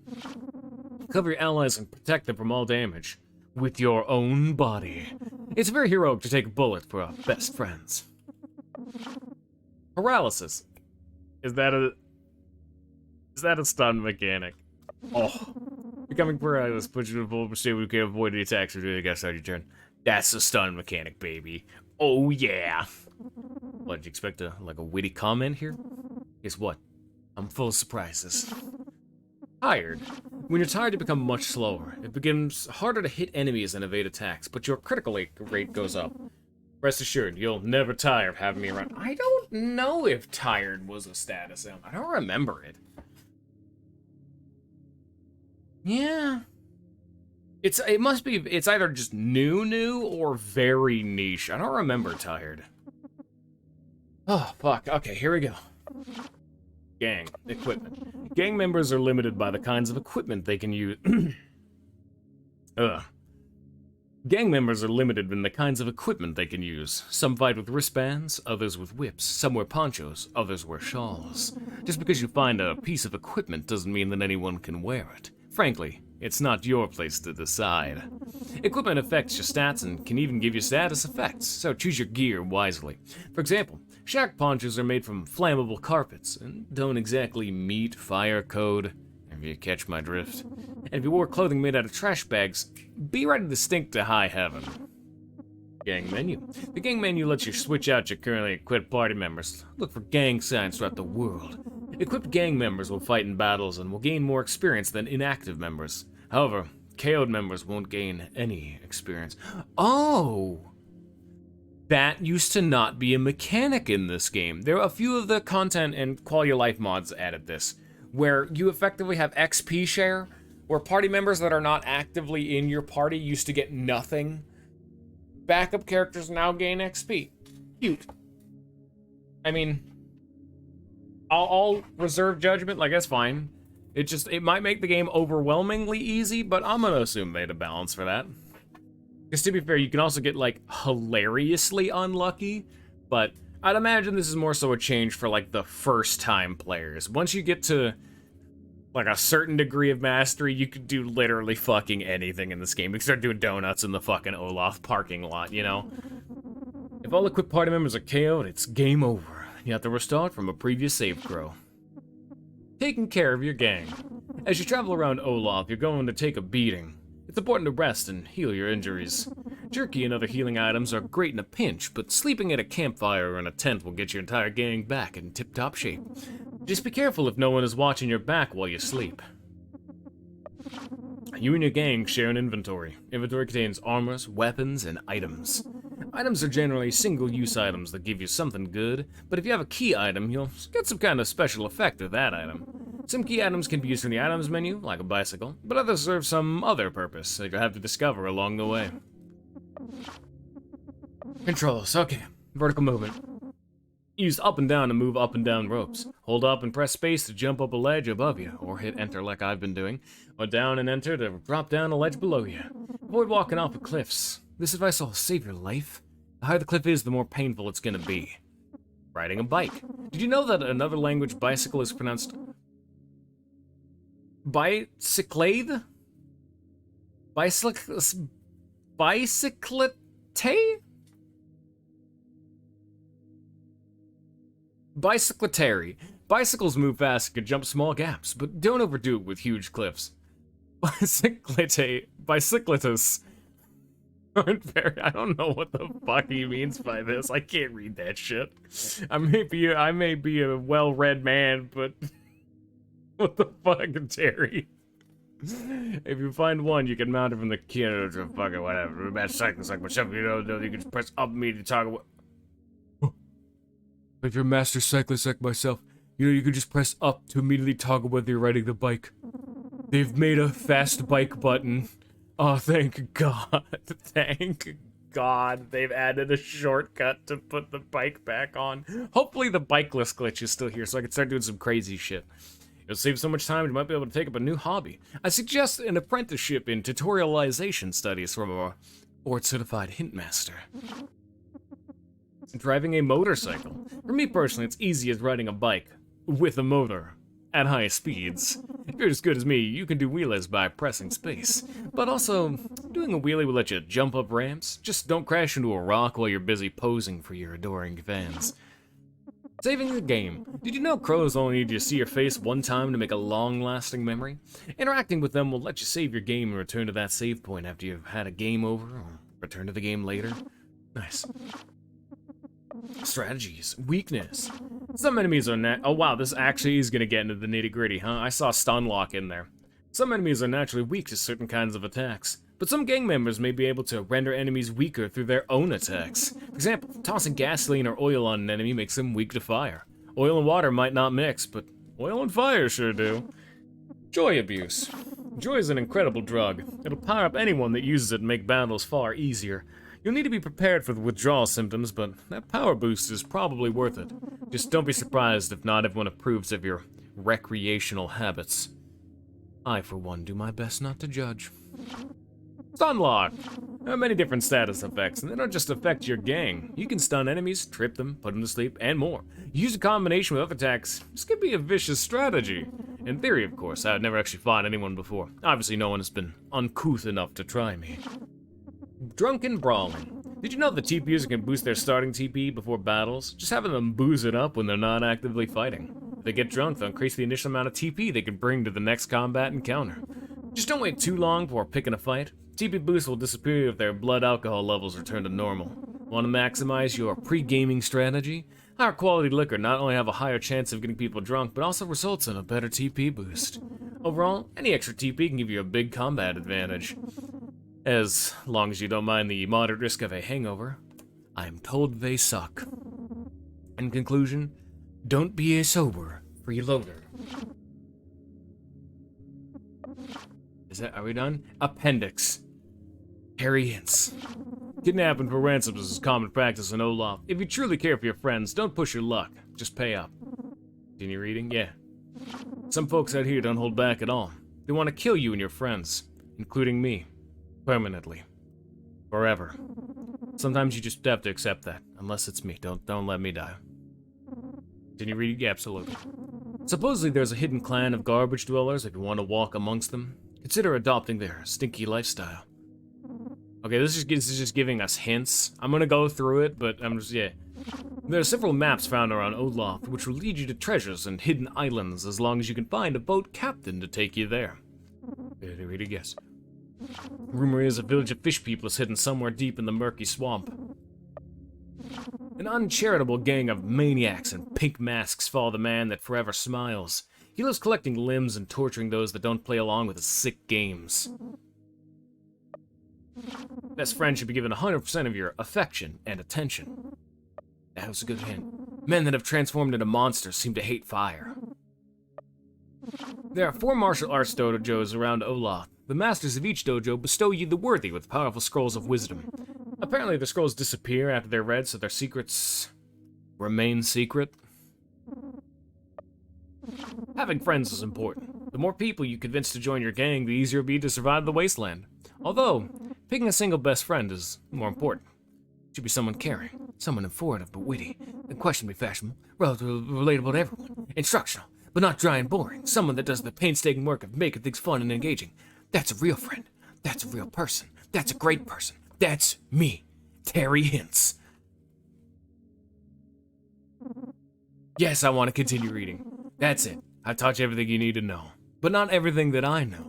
Cover your allies and protect them from all damage. With your own body. It's very heroic to take a bullet for our best friends. Paralysis. Is that a... Is that a stun mechanic? Oh. Becoming paralyzed, put you in a vulnerable state where you can avoid any attacks or do it against your turn. That's a stun mechanic, baby. Oh, yeah. What, did you expect a witty comment here? Guess what? I'm full of surprises. Tired. When you're tired, you become much slower. It becomes harder to hit enemies and evade attacks, but your critical rate goes up. Rest assured, you'll never tire of having me around. I don't know if tired was a status ailment. I don't remember it. Yeah. It's either just new or very niche. I don't remember tired. Oh, fuck. Okay, here we go. Gang. Equipment. Gang members are limited by the kinds of equipment they can use. Gang members are limited in the kinds of equipment they can use. Some fight with wristbands, others with whips. Some wear ponchos, others wear shawls. Just because you find a piece of equipment doesn't mean that anyone can wear it. Frankly, it's not your place to decide. Equipment affects your stats and can even give you status effects, so choose your gear wisely. For example, shack ponchos are made from flammable carpets and don't exactly meet fire code, if you catch my drift. And if you wore clothing made out of trash bags, be ready to stink to high heaven. Gang menu. The gang menu lets you switch out your currently equipped party members. Look for gang signs throughout the world. Equipped gang members will fight in battles and will gain more experience than inactive members. However, KO'd members won't gain any experience. Oh! That used to not be a mechanic in this game. There are a few of the content and quality of life mods added this, where you effectively have XP share, where party members that are not actively in your party used to get nothing. Backup characters now gain XP. Cute. I mean, I'll reserve judgment, like that's fine. It might make the game overwhelmingly easy, but I'm gonna assume they had a balance for that. Because to be fair, you can also get like hilariously unlucky, but I'd imagine this is more so a change for like the first time players. Once you get to like a certain degree of mastery, you could do literally fucking anything in this game. You can start doing donuts in the fucking Olaf parking lot, you know? If all equipped party members are KO'd, it's game over. You have to restart from a previous save throw. Taking care of your gang. As you travel around Olaf, you're going to take a beating. It's important to rest and heal your injuries. Jerky and other healing items are great in a pinch, but sleeping at a campfire or in a tent will get your entire gang back in tip-top shape. Just be careful if no one is watching your back while you sleep. You and your gang share an inventory. Inventory contains armors, weapons, and items. Items are generally single-use items that give you something good, but if you have a key item, you'll get some kind of special effect with that item. Some key items can be used from the items menu, like a bicycle, but others serve some other purpose that you'll have to discover along the way. Controls, okay. Vertical movement. Use up and down to move up and down ropes. Hold up and press space to jump up a ledge above you, or hit enter like I've been doing, or down and enter to drop down a ledge below you. Avoid walking off of cliffs. This advice will save your life. The higher the cliff is, the more painful it's gonna be. Riding a bike. Did you know that another language bicycle is pronounced bicyclade? Bicyclate? Bicycletary. Bicycles move fast and can jump small gaps, but don't overdo it with huge cliffs. Bicycletus aren't very. I don't know what the fuck he means by this. I can't read that shit. I may be a well-read man, but what the fuck, Terry? If you find one, you can mount it from the key or fucking whatever. Bad cycles like myself, you know, you can just press up me to toggle. If you're a master cyclist like myself, you know you can just press up to immediately toggle whether you're riding the bike. They've made a fast bike button. Oh, thank God. Thank God they've added a shortcut to put the bike back on. Hopefully the bikeless glitch is still here so I can start doing some crazy shit. It'll save so much time you might be able to take up a new hobby. I suggest an apprenticeship in tutorialization studies from a board-certified hintmaster. Driving a motorcycle. For me personally, it's easy as riding a bike with a motor at high speeds. If you're as good as me, you can do wheelies by pressing space. But also, doing a wheelie will let you jump up ramps. Just don't crash into a rock while you're busy posing for your adoring fans. Saving the game. Did you know crows only need you to see your face one time to make a long-lasting memory? Interacting with them will let you save your game and return to that save point after you've had a game over, or return to the game later. Nice. Strategies. Weakness. Some enemies are oh wow, this actually is gonna get into the nitty-gritty, huh? I saw stun lock in there. Some enemies are naturally weak to certain kinds of attacks, but some gang members may be able to render enemies weaker through their own attacks. For example, tossing gasoline or oil on an enemy makes them weak to fire. Oil and water might not mix, but oil and fire sure do. Joy abuse. Joy is an incredible drug. It'll power up anyone that uses it and make battles far easier. You'll need to be prepared for the withdrawal symptoms, but that power boost is probably worth it. Just don't be surprised if not everyone approves of your recreational habits. I, for one, do my best not to judge. Stunlock! There are many different status effects, and they don't just affect your gang. You can stun enemies, trip them, put them to sleep, and more. Use a combination with other attacks. This could be a vicious strategy. In theory, of course, I've never actually fought anyone before. Obviously, no one has been uncouth enough to try me. Drunken Brawling. Did you know that TP users can boost their starting TP before battles? Just having them booze it up when they're not actively fighting. If they get drunk, they'll increase the initial amount of TP they can bring to the next combat encounter. Just don't wait too long before picking a fight. TP boosts will disappear if their blood alcohol levels return to normal. Want to maximize your pre-gaming strategy? Higher quality liquor not only have a higher chance of getting people drunk, but also results in a better TP boost. Overall, any extra TP can give you a big combat advantage. As long as you don't mind the moderate risk of a hangover, I am told they suck. In conclusion, don't be a sober freeloader. Are we done? Appendix. Harry hints. Kidnapping for ransoms is common practice in Olaf. If you truly care for your friends, don't push your luck. Just pay up. Continue reading? Yeah. Some folks out here don't hold back at all. They want to kill you and your friends, including me. Permanently. Forever. Sometimes you just have to accept that, unless it's me. Don't let me die. Continue reading? Yeah, absolutely. Supposedly there's a hidden clan of garbage dwellers if you want to walk amongst them. Consider adopting their stinky lifestyle. Okay, this is just giving us hints. I'm gonna go through it, but yeah. There are several maps found around Olaf, which will lead you to treasures and hidden islands as long as you can find a boat captain to take you there. Read a guess. Rumor is a village of fish people is hidden somewhere deep in the murky swamp. An uncharitable gang of maniacs in pink masks follow the man that forever smiles. He lives collecting limbs and torturing those that don't play along with his sick games. Best friend should be given 100% of your affection and attention. That was a good hint. Men that have transformed into monsters seem to hate fire. There are 4 martial arts dojos around Olaf. The masters of each dojo bestow you the worthy with powerful scrolls of wisdom. Apparently the scrolls disappear after they're read, so their secrets remain secret. Having friends is important. The more people you convince to join your gang, the easier it'll be to survive the wasteland. Although, picking a single best friend is more important. It should be someone caring, someone informative but witty, unquestionably fashionable, relatively relatable to everyone, instructional, but not dry and boring, someone that does the painstaking work of making things fun and engaging. That's a real friend. That's a real person. That's a great person. That's me, Terry Hints. Yes, I want to continue reading. That's it. I've taught you everything you need to know, but not everything that I know.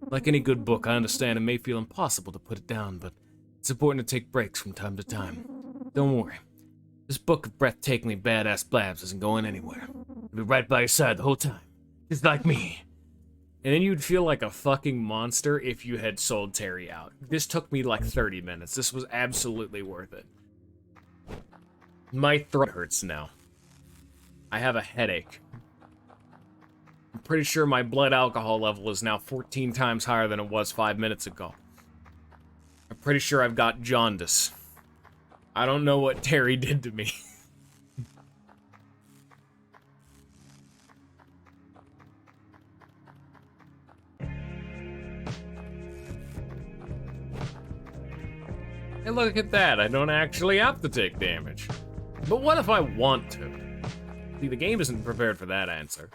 Like any good book, I understand it may feel impossible to put it down, but it's important to take breaks from time to time. Don't worry. This book of breathtakingly badass blabs isn't going anywhere. It'll be right by your side the whole time. Just like me. And then you'd feel like a fucking monster if you had sold Terry out. This took me like 30 minutes. This was absolutely worth it. My throat hurts now. I have a headache. I'm pretty sure my blood alcohol level is now 14 times higher than it was 5 minutes ago. I'm pretty sure I've got jaundice. I don't know what Terry did to me. Hey, look at that. I don't actually have to take damage. But what if I want to? See, the game isn't prepared for that answer.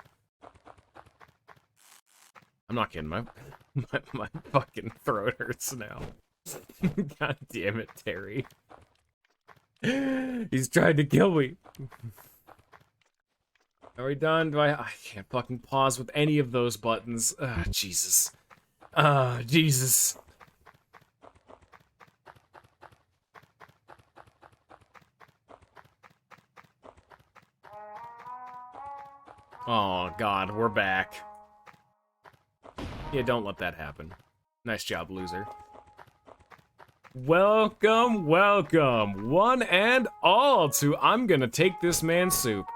I'm not kidding. My fucking throat hurts now. God damn it, Terry. He's trying to kill me. Are we done? I can't fucking pause with any of those buttons. Jesus. Jesus. Oh, God, we're back. Yeah, don't let that happen. Nice job, loser. Welcome, welcome, one and all, to I'm gonna take this man's soup.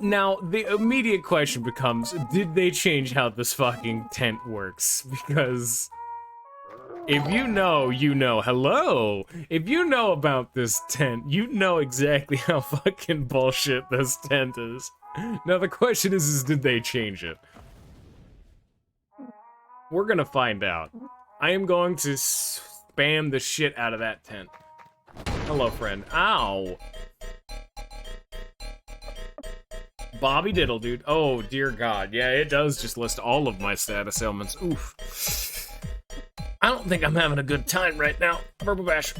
Now, the immediate question becomes, did they change how this fucking tent works? Because if you know, you know. Hello! If you know about this tent, you know exactly how fucking bullshit this tent is. Now the question is did they change it? We're gonna find out. I am going to spam the shit out of that tent. Hello, friend. Ow! Bobby Diddle, dude. Oh, dear God. Yeah, it does just list all of my status ailments. Oof. I don't think I'm having a good time right now. Purple Bash.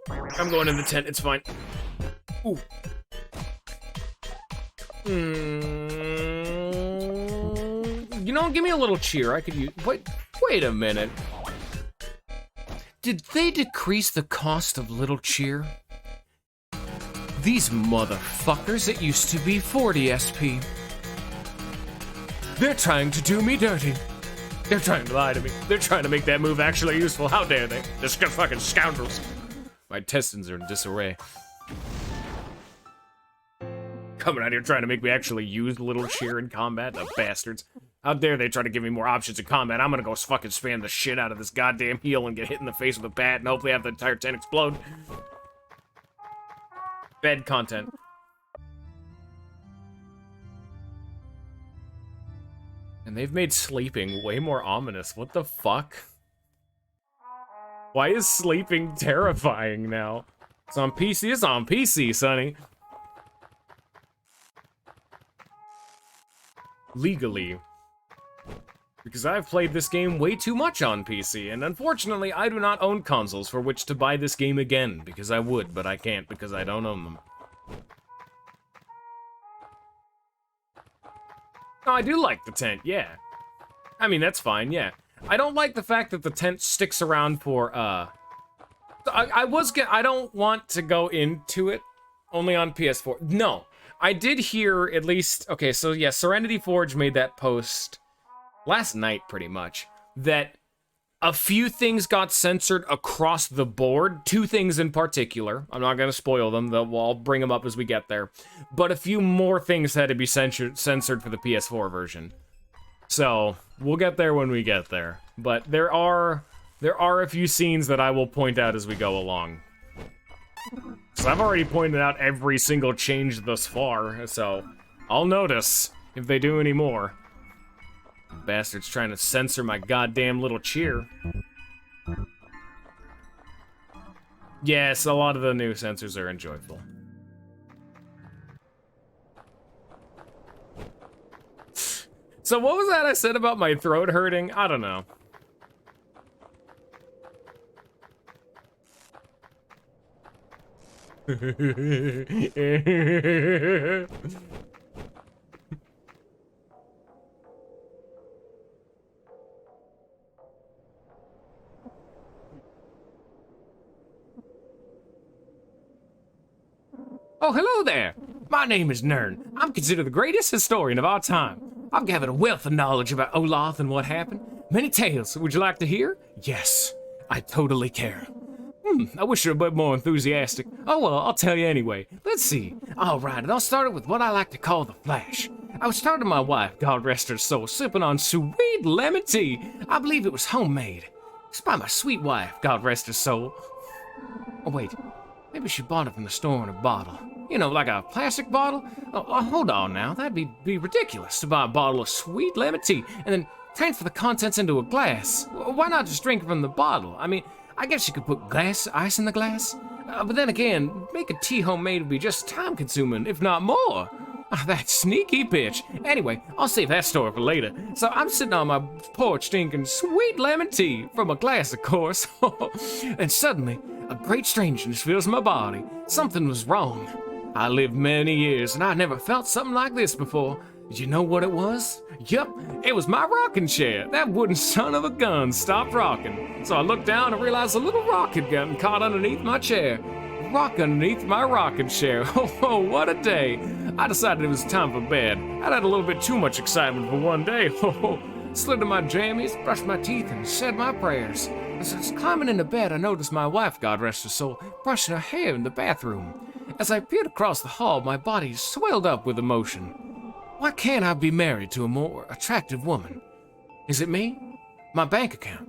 I'm going in the tent. It's fine. Ooh. You know, give me a little cheer. I could use... Wait a minute. Did they decrease the cost of little cheer? These motherfuckers, it used to be 40 SP. They're trying to do me dirty. They're trying to lie to me. They're trying to make that move actually useful. How dare they? They're fucking scoundrels. My intestines are in disarray. Coming out here trying to make me actually use little cheer in combat, the bastards. How dare they try to give me more options in combat? I'm gonna go fucking spam the shit out of this goddamn heal and get hit in the face with a bat and hopefully have the entire tent explode. Bed content. And they've made sleeping way more ominous. What the fuck? Why is sleeping terrifying now? It's on PC. It's on PC, sonny. Legally. Because I've played this game way too much on PC, and unfortunately I do not own consoles for which to buy this game again, because I would, but I can't because I don't own them. No, I do like the tent, yeah. I mean, that's fine, yeah. I don't like the fact that the tent sticks around for, I don't want to go into it only on PS4. No, I did hear at least, okay, so yeah, Serenity Forge made that post last night, pretty much, that a few things got censored across the board. 2 things in particular. I'm not going to spoil them, though I'll bring them up as we get there. But a few more things had to be censored for the PS4 version. So, we'll get there when we get there. But there are a few scenes that I will point out as we go along. So I've already pointed out every single change thus far, so I'll notice if they do any more. Bastards trying to censor my goddamn little cheer. Yes, a lot of the new censors are enjoyable. So what was that I said about my throat hurting? I don't know. Oh, hello there! My name is Nern. I'm considered the greatest historian of our time. I've gathered a wealth of knowledge about Olaf and what happened. Many tales. Would you like to hear? Yes, I totally care. I wish you were a bit more enthusiastic. Oh well, I'll tell you anyway. Let's see. Alright, and I'll start it with what I like to call the flash. I was talking to my wife, God rest her soul, sipping on sweet lemon tea. I believe it was homemade. It's by my sweet wife, God rest her soul. Oh wait, maybe she bought it from the store in a bottle. You know, like a plastic bottle? Oh, hold on now, that'd be ridiculous to buy a bottle of sweet lemon tea and then transfer the contents into a glass. Why not just drink from the bottle? I mean, I guess you could put ice in the glass. But then again, making tea homemade would be just time-consuming, if not more. That sneaky bitch. Anyway, I'll save that story for later. So I'm sitting on my porch drinking sweet lemon tea from a glass, of course. And suddenly, A great strangeness fills my body. Something was wrong. I lived many years and I never felt something like this before. Did you know what it was? Yup, it was my rocking chair. That wooden son of a gun stopped rocking. So I looked down and realized a little rock had gotten caught underneath my chair. Rock underneath my rocking chair. Oh, what a day. I decided it was time for bed. I'd had a little bit too much excitement for one day. Slid to my jammies, brushed my teeth, and said my prayers. As I was climbing into bed, I noticed my wife, God rest her soul, brushing her hair in the bathroom. As I peered across the hall, my body swelled up with emotion. Why can't I be married to a more attractive woman? Is it me? My bank account?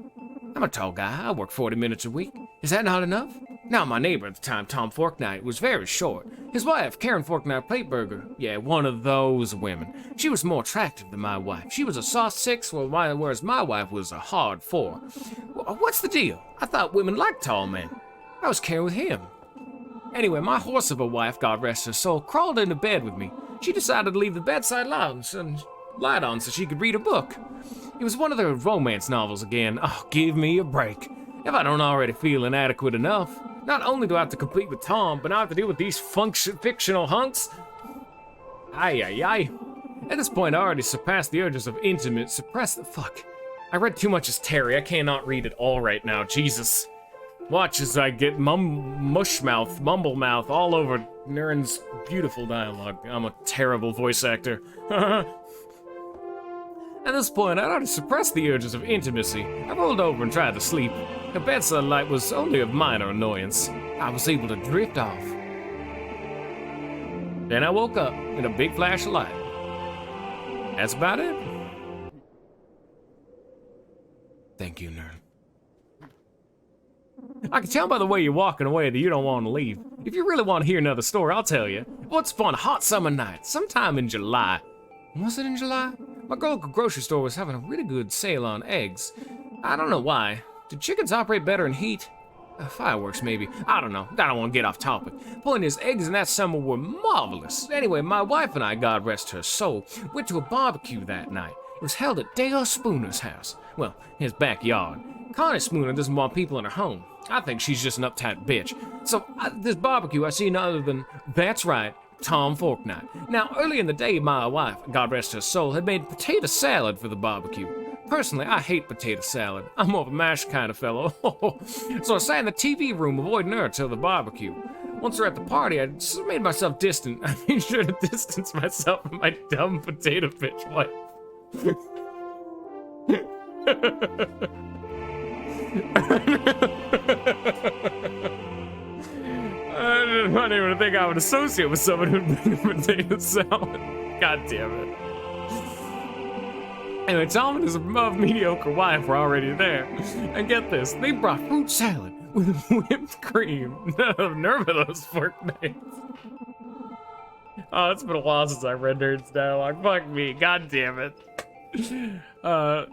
I'm a tall guy. I work 40 minutes a week. Is that not enough? Now, my neighbor at the time, Tom Forknight, was very short. His wife, Karen Forknight Plateburger, yeah, one of those women. She was more attractive than my wife. She was a soft 6, whereas my wife was a hard 4. What's the deal? I thought women liked tall men. I was Karen with him. Anyway, my horse of a wife, God rest her soul, crawled into bed with me. She decided to leave the bedside light on so she could read a book. It was one of the romance novels again. Oh, give me a break. If I don't already feel inadequate enough, not only do I have to compete with Tom, but now I have to deal with these fictional hunks. Ay. At this point, I already surpassed the urges of intimate, suppressed the fuck. I read too much as Terry. I cannot read it all right now, Jesus. Watch as I get mumble mouth all over Nern's beautiful dialogue. I'm a terrible voice actor. At this point, I'd already suppressed the urges of intimacy. I rolled over and tried to sleep. The bedside light was only of minor annoyance. I was able to drift off. Then I woke up in a big flash of light. That's about it. Thank you, Nern. I can tell by the way you're walking away that you don't want to leave. If you really want to hear another story, I'll tell you. Once upon a hot summer night, sometime in July. Was it in July? My local grocery store was having a really good sale on eggs. I don't know why. Do chickens operate better in heat? Fireworks, maybe. I don't know. I don't want to get off topic. Point is, eggs in that summer were marvelous. Anyway, my wife and I, God rest her soul, went to a barbecue that night. It was held at Dale Spooner's house. Well, his backyard. Connie Spooner doesn't want people in her home. I think she's just an uptight bitch. So, this barbecue, I see none other than, that's right, Tom Forknight. Now, early in the day, my wife, God rest her soul, had made potato salad for the barbecue. Personally, I hate potato salad. I'm more of a mashed kind of fellow. So I sat in the TV room avoiding her till the barbecue. Once we're at the party, I just made myself distant. I made sure to distance myself from my dumb potato bitch wife. I didn't even think I would associate with someone who'd bring a potato salad. God damn it. Anyway, Tom and his above mediocre wife were already there. And get this, they brought fruit salad with whipped cream. Nerve of those fork names. Oh, it's been a while since I read Nerd's dialogue. Fuck me, god damn it.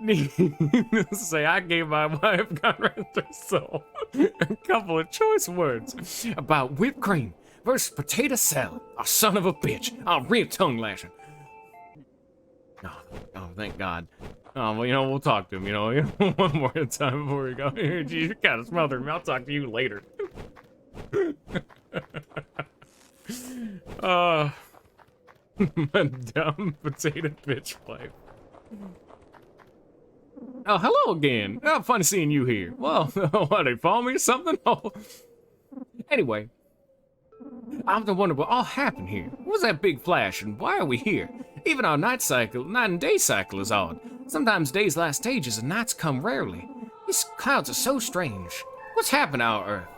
Needless to say, I gave my wife, God rest her soul, a couple of choice words about whipped cream versus potato salad. Oh, son of a bitch. Oh, real tongue lashing. Oh, thank God. Oh, well, we'll talk to him, one more time before we go. Geez, you kind of smothered me. I'll talk to you later. My dumb potato bitch wife. Oh, hello again. Oh, funny seeing you here. Well, what, they follow me or something? Oh. Anyway, I often wonder what all happened here. What was that big flash and why are we here? Even our night and day cycle is odd. Sometimes days last ages and nights come rarely. These clouds are so strange. What's happened to our Earth?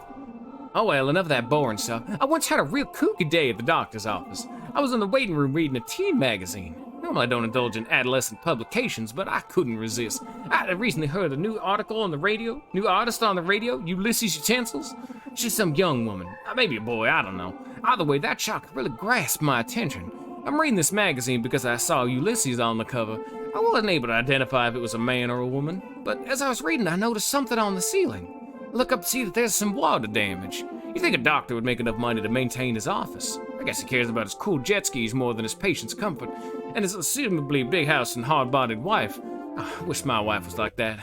Oh well, enough of that boring stuff. I once had a real kooky day at the doctor's office. I was in the waiting room reading a teen magazine. Normally I don't indulge in adolescent publications, but I couldn't resist. I recently heard a new article on the radio, new artist on the radio, Ulysses Utensils. She's some young woman, maybe a boy, I don't know. Either way, that shot really grasped my attention. I'm reading this magazine because I saw Ulysses on the cover. I wasn't able to identify if it was a man or a woman, but as I was reading, I noticed something on the ceiling. I look up to see that there's some water damage. You'd think a doctor would make enough money to maintain his office. I guess he cares about his cool jet skis more than his patient's comfort, and his assumably big house and hard-bodied wife. Oh, I wish my wife was like that.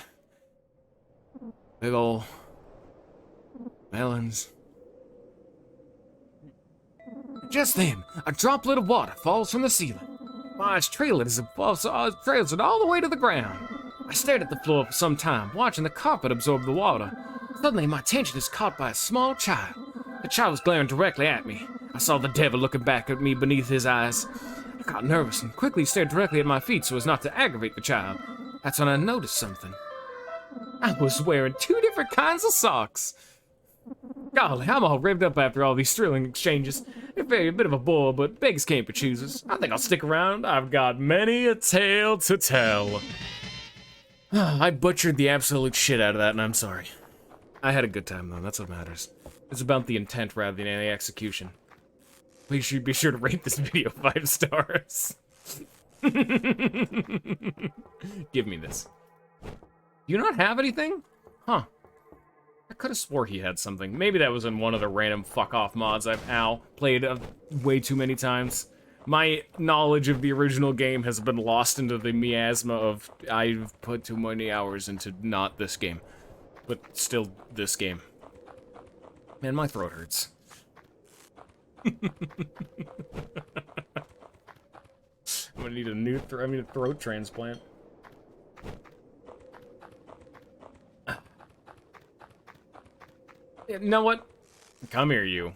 Big ol' Melons. Just then, a droplet of water falls from the ceiling. My eyes trailed it trails it all the way to the ground. I stared at the floor for some time, watching the carpet absorb the water. Suddenly, my attention is caught by a small child. The child was glaring directly at me. I saw the devil looking back at me beneath his eyes. I got nervous and quickly stared directly at my feet so as not to aggravate the child. That's when I noticed something. I was wearing 2 different kinds of socks. Golly, I'm all revved up after all these thrilling exchanges. It's a bit of a bore, but beggars can't be choosers. I think I'll stick around. I've got many a tale to tell. I butchered the absolute shit out of that, and I'm sorry. I had a good time, though. That's what matters. It's about the intent rather than the execution. Please be sure to rate this video 5 stars. Give me this. Do you not have anything? Huh. I could have swore he had something. Maybe that was in one of the random fuck-off mods I've played way too many times. My knowledge of the original game has been lost into the miasma of I've put too many hours into not this game. But still this game. Man, my throat hurts. I'm gonna need a throat transplant. You know what? Come here, you.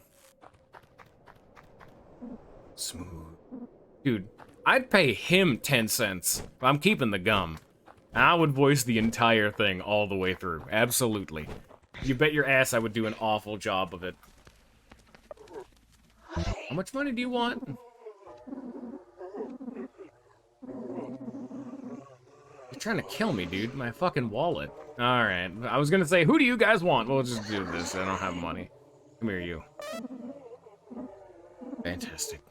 Smooth. Dude, I'd pay him 10 cents. I'm keeping the gum. I would voice the entire thing all the way through. Absolutely. You bet your ass I would do an awful job of it. How much money do you want? You're trying to kill me, dude. My fucking wallet. Alright. I was gonna say, who do you guys want? We'll just do this. I don't have money. Come here, you. Fantastic.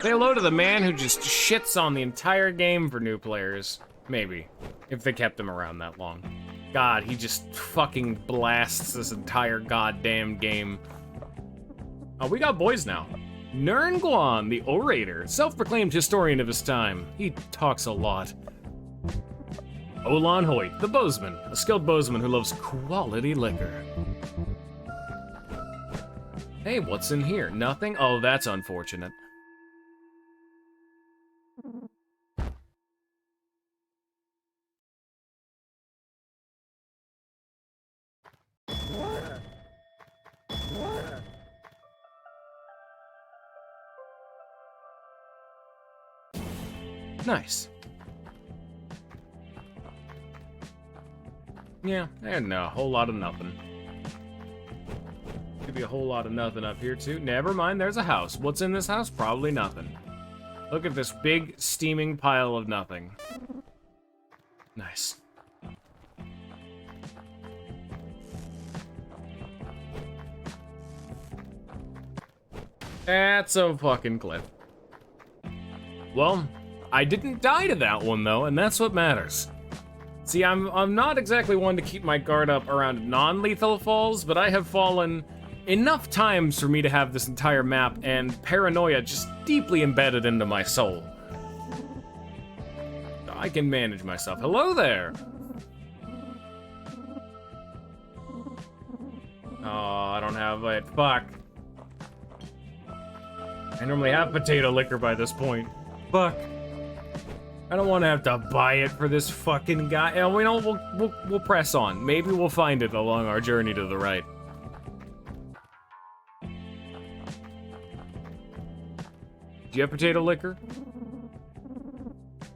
Say hello to the man who just shits on the entire game for new players. Maybe. If they kept him around that long. God, he just fucking blasts this entire goddamn game. Oh, we got boys now. Nern Guan, the orator, self-proclaimed historian of his time. He talks a lot. Olan Hoyt, the bowsman, a skilled bowsman who loves quality liquor. Hey, what's in here? Nothing? Oh, that's unfortunate. Nice. Yeah, and a whole lot of nothing. Could be a whole lot of nothing up here, too. Never mind, there's a house. What's in this house? Probably nothing. Look at this big, steaming pile of nothing. Nice. That's a fucking cliff. Well, I didn't die to that one, though, and that's what matters. See, I'm not exactly one to keep my guard up around non-lethal falls, but I have fallen enough times for me to have this entire map and paranoia just deeply embedded into my soul. I can manage myself. Hello there! Oh, I don't have it. Fuck. I normally have potato liquor by this point. Fuck. I don't want to have to buy it for this fucking guy. And we know we'll press on. Maybe we'll find it along our journey to the right. Do you have potato liquor?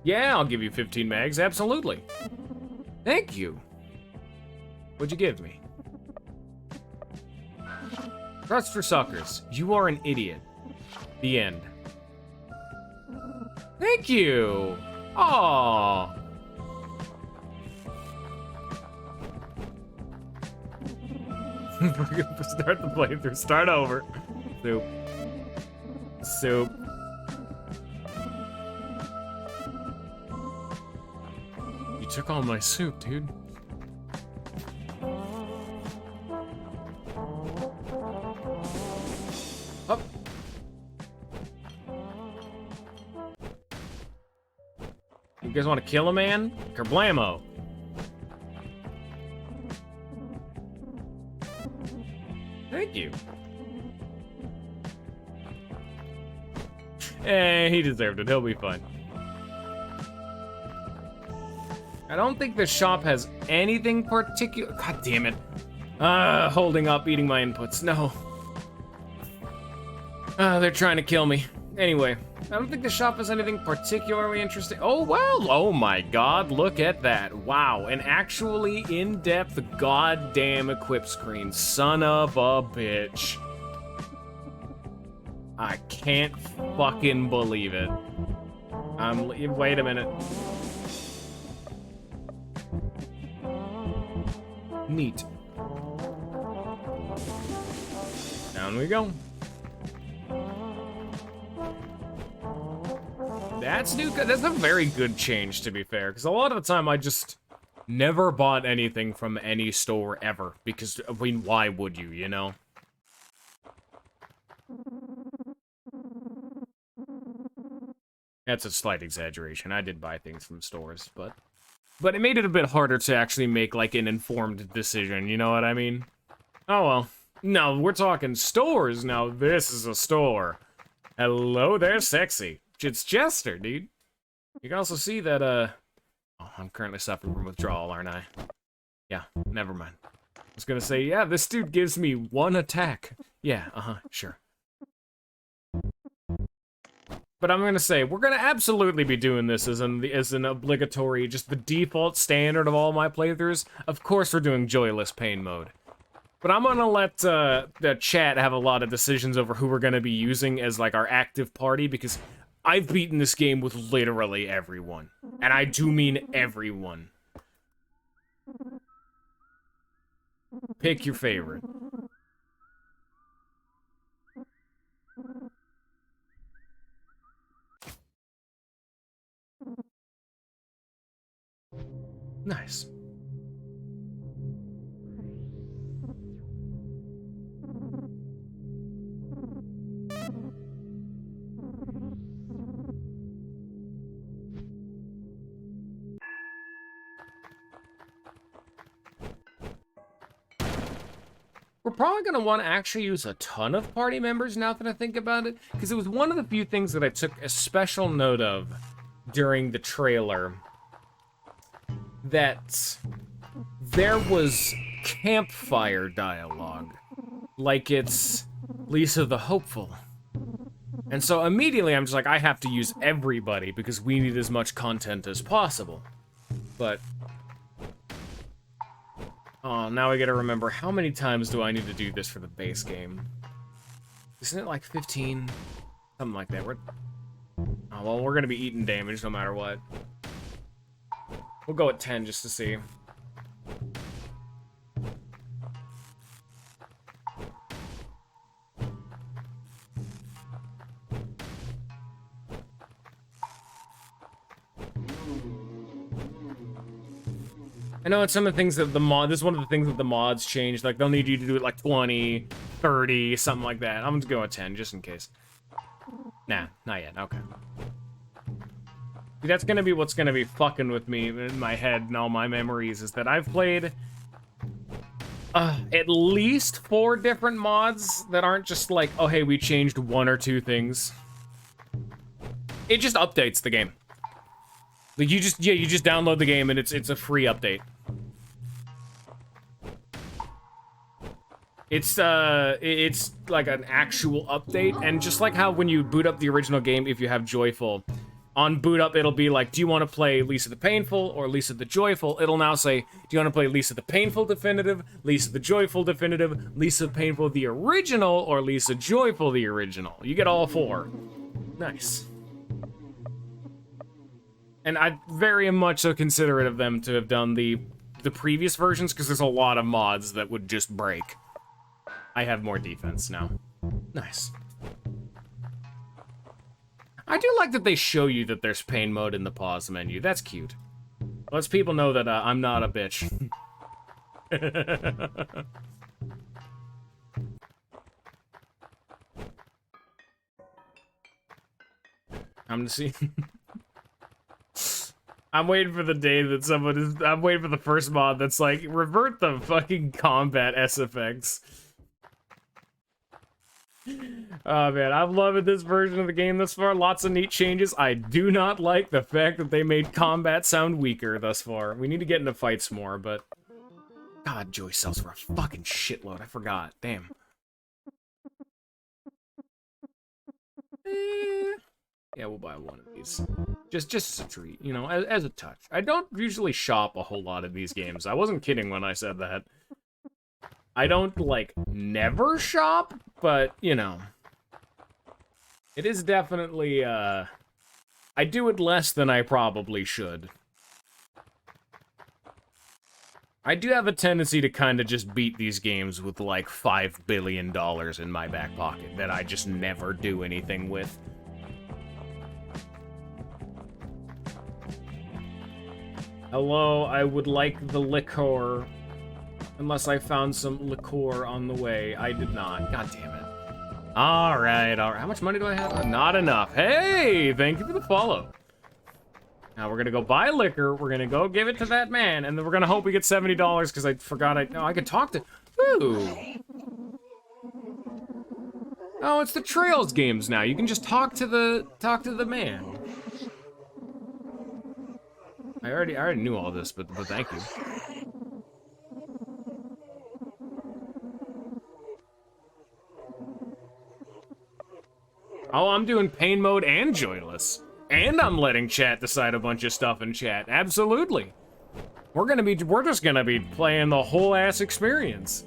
Yeah, I'll give you 15 mags, absolutely. Thank you. What'd you give me? Trust for suckers. You are an idiot. The end. Thank you. Aww. We're gonna start the playthrough. Start over. Soup. Soup. You took all my soup, dude. Up. You guys want to kill a man? Kerblamo. Thank you. He deserved it. He'll be fine. I don't think the shop has anything particular. God damn it. Holding up, eating my inputs. No. They're trying to kill me. Anyway, I don't think the shop has anything particularly interesting. Oh, well, oh my god, look at that. Wow, an actually in-depth goddamn equip screen. Son of a bitch. I can't fucking believe it. Wait a minute. Neat. Down we go. That's new. That's a very good change, to be fair, because a lot of the time I just never bought anything from any store ever, because, I mean, why would you, you know? That's a slight exaggeration. I did buy things from stores, but it made it a bit harder to actually make, like, an informed decision, you know what I mean? Oh, well. No, we're talking stores now. This is a store. Hello there, sexy. It's Jester, dude. You can also see that, oh, I'm currently suffering from withdrawal, aren't I? Yeah, never mind. I was gonna say, yeah, this dude gives me 1 attack. Yeah, sure. But I'm gonna say, we're gonna absolutely be doing this as an obligatory, just the default standard of all my playthroughs. Of course we're doing Joyless Pain mode. But I'm gonna let the chat have a lot of decisions over who we're gonna be using as, like, our active party, because I've beaten this game with literally everyone. And I do mean everyone. Pick your favorite. Nice. We're probably going to want to actually use a ton of party members now that I think about it, because it was one of the few things that I took a special note of during the trailer, that there was campfire dialogue, like it's Lisa the Hopeful. And so immediately I'm just like, I have to use everybody because we need as much content as possible. But oh, now I gotta remember, how many times do I need to do this for the base game? Isn't it like 15? Something like that. Oh, well, we're gonna be eating damage no matter what. We'll go at 10 just to see. I know it's some of the things that this is one of the things that the mods changed. Like, they'll need you to do it like 20, 30, something like that. I'm just going with 10, just in case. Nah, not yet. Okay. That's gonna be what's gonna be fucking with me in my head and all my memories, is that I've played at least 4 different mods that aren't just like, oh hey, we changed 1 or 2 things. It just updates the game. Like, you just download the game and it's a free update. It's like an actual update, and just like how when you boot up the original game, if you have Joyful, on boot up it'll be like, do you want to play Lisa the Painful or Lisa the Joyful? It'll now say, do you want to play Lisa the Painful Definitive, Lisa the Joyful Definitive, Lisa Painful the Original, or Lisa Joyful the Original? You get all 4. Nice. And I'm very much so considerate of them to have done the previous versions, because there's a lot of mods that would just break. I have more defense now. Nice. I do like that they show you that there's pain mode in the pause menu. That's cute. Lets people know that I'm not a bitch. I'm gonna see. I'm waiting for the day that someone is. I'm waiting for the first mod that's like, revert the fucking combat SFX. Oh man, I'm loving this version of the game thus far. Lots of neat changes. I do not like the fact that they made combat sound weaker thus far. We need to get into fights more, but... God, joy cells for a fucking shitload. I forgot. Damn. Yeah, we'll buy one of these. Just as a treat, you know, as a touch. I don't usually shop a whole lot of these games. I wasn't kidding when I said that. I don't, like, never shop, but, you know. It is definitely, I do it less than I probably should. I do have a tendency to kind of just beat these games with, like, $5 billion in my back pocket that I just never do anything with. Hello, I would like the liquor. Unless I found some liqueur on the way. I did not. God damn it. Alright, alright. How much money do I have? Not enough. Hey, thank you for the follow. Now we're gonna go buy liquor, we're gonna go give it to that man, and then we're gonna hope we get $70 because I forgot I could talk to... Ooh. Oh, it's the Trails games now. You can just talk to the man. I already knew all this, but thank you. Oh, I'm doing pain mode and joyless. And I'm letting chat decide a bunch of stuff in chat. Absolutely. We're just gonna be playing the whole ass experience.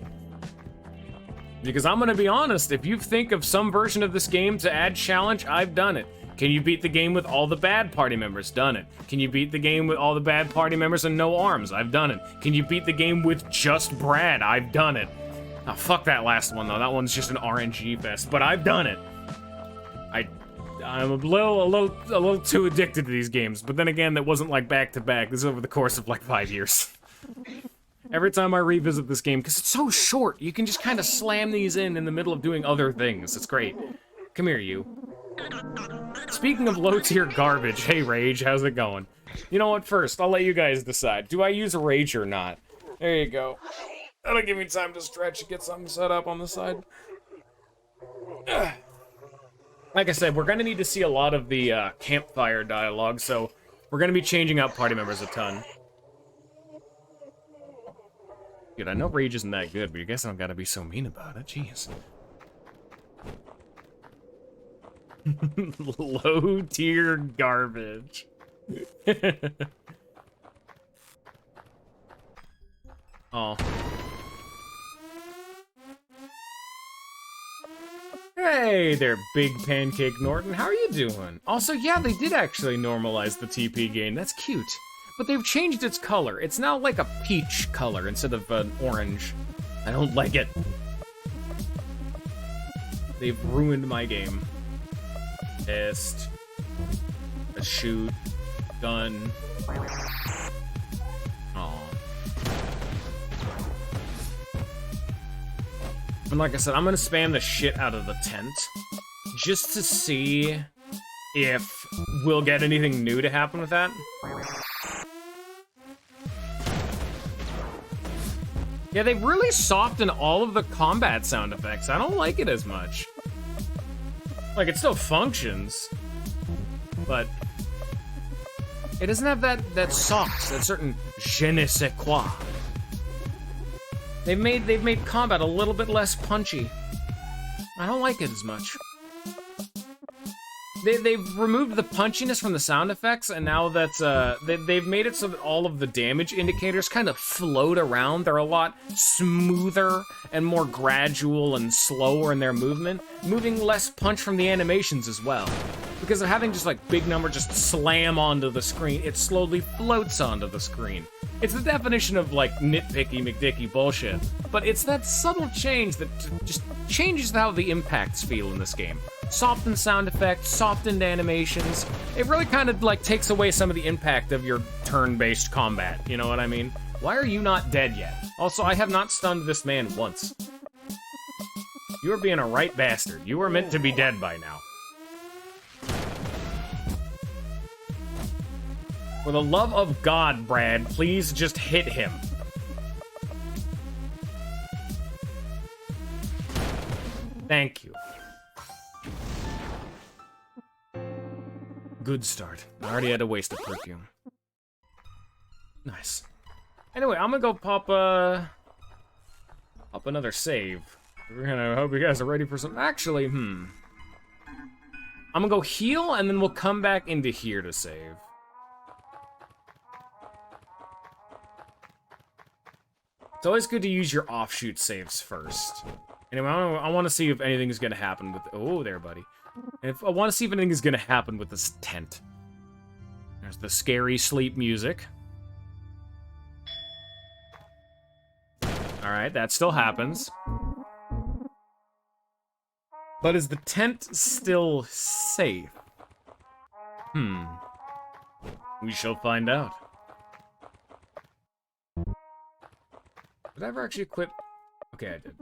Because I'm gonna be honest, if you think of some version of this game to add challenge, I've done it. Can you beat the game with all the bad party members? Done it. Can you beat the game with all the bad party members and no arms? I've done it. Can you beat the game with just Brad? I've done it. Oh, fuck that last one though. That one's just an RNG fest, but I've done it. I'm a little too addicted to these games, but then again, that wasn't like back to back. This is over the course of like 5 years. Every time I revisit this game, because it's so short, you can just kind of slam these in the middle of doing other things. It's great. Come here, you. Speaking of low-tier garbage, hey Rage, how's it going? You know what, first, I'll let you guys decide. Do I use a Rage or not? There you go. That'll give me time to stretch and get something set up on the side. Like I said, we're gonna need to see a lot of the campfire dialogue, so we're gonna be changing out party members a ton. Dude, I know Rage isn't that good, but you guys don't gotta be so mean about it, jeez. Low-tier garbage. Oh. Hey there, Big Pancake Norton. How are you doing? Also, yeah, they did actually normalize the TP gain. That's cute. But they've changed its color. It's now like a peach color instead of an orange. I don't like it. They've ruined my game. Test. A shoot. Gun. Aw. And like I said, I'm gonna spam the shit out of the tent. Just to see if we'll get anything new to happen with that. Yeah, they've really softened all of the combat sound effects. I don't like it as much. Like, it still functions, but it doesn't have that soft, that certain je ne sais quoi. They've made combat a little bit less punchy. I don't like it as much. They've removed the punchiness from the sound effects, and now that's they've made it so that all of the damage indicators kind of float around. They're a lot smoother and more gradual and slower in their movement, moving less punch from the animations as well. Because of having just like big number just slam onto the screen, it slowly floats onto the screen. It's the definition of like nitpicky McDicky bullshit, but it's that subtle change that just changes how the impacts feel in this game. Softened sound effects, softened animations. It really kind of like takes away some of the impact of your turn-based combat, you know what I mean? Why are you not dead yet? Also, I have not stunned this man once. You are being a right bastard. You were meant to be dead by now. For the love of God, Brad, please just hit him. Thank you. Good start. I already had to waste the perfume. Nice. Anyway, I'm gonna go pop another save. We're gonna hope you guys are ready for some. Actually, I'm gonna go heal and then we'll come back into here to save. It's always good to use your offshoot saves first. Anyway, I want to see if anything's gonna happen with. Oh, there, buddy. And I want to see if anything is gonna happen with this tent. There's the scary sleep music. All right, that still happens. But is the tent still safe? We shall find out. Did I ever actually equip? Okay, I did.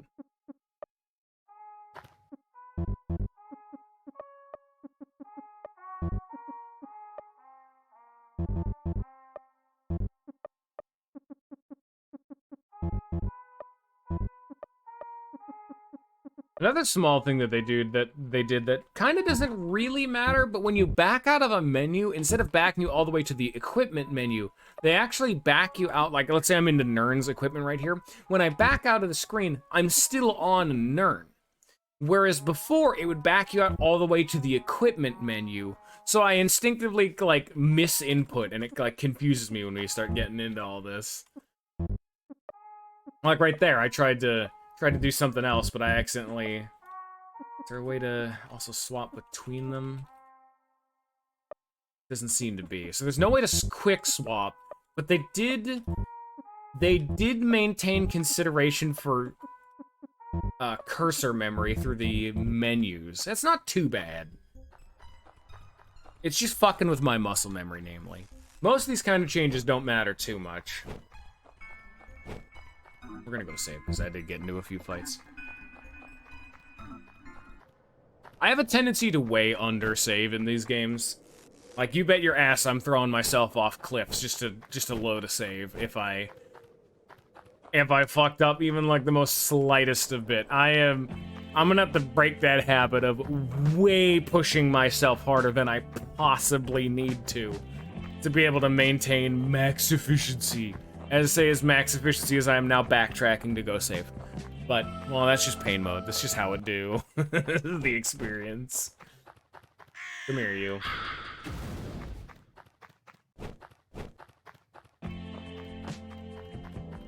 Another small thing that they did that kind of doesn't really matter, but when you back out of a menu, instead of backing you all the way to the equipment menu, they actually back you out, like, let's say I'm into Nern's equipment right here. When I back out of the screen, I'm still on Nern. Whereas before, it would back you out all the way to the equipment menu. So I instinctively, like, miss input, and it, like, confuses me when we start getting into all this. Like, right there, I tried to do something else, but I accidentally... Is there a way to also swap between them? Doesn't seem to be. So there's no way to quick swap, but they did maintain consideration for cursor memory through the menus. That's not too bad. It's just fucking with my muscle memory, namely. Most of these kind of changes don't matter too much. We're gonna go save, because I did get into a few fights. I have a tendency to way under-save in these games. Like, you bet your ass I'm throwing myself off cliffs just to load a save if I fucked up even, like, the most slightest of bit. I'm gonna have to break that habit of way pushing myself harder than I possibly need to be able to maintain max efficiency. As max efficiency as I am now backtracking to go save. But, well, that's just pain mode. That's just how it do. The experience. Come here, you.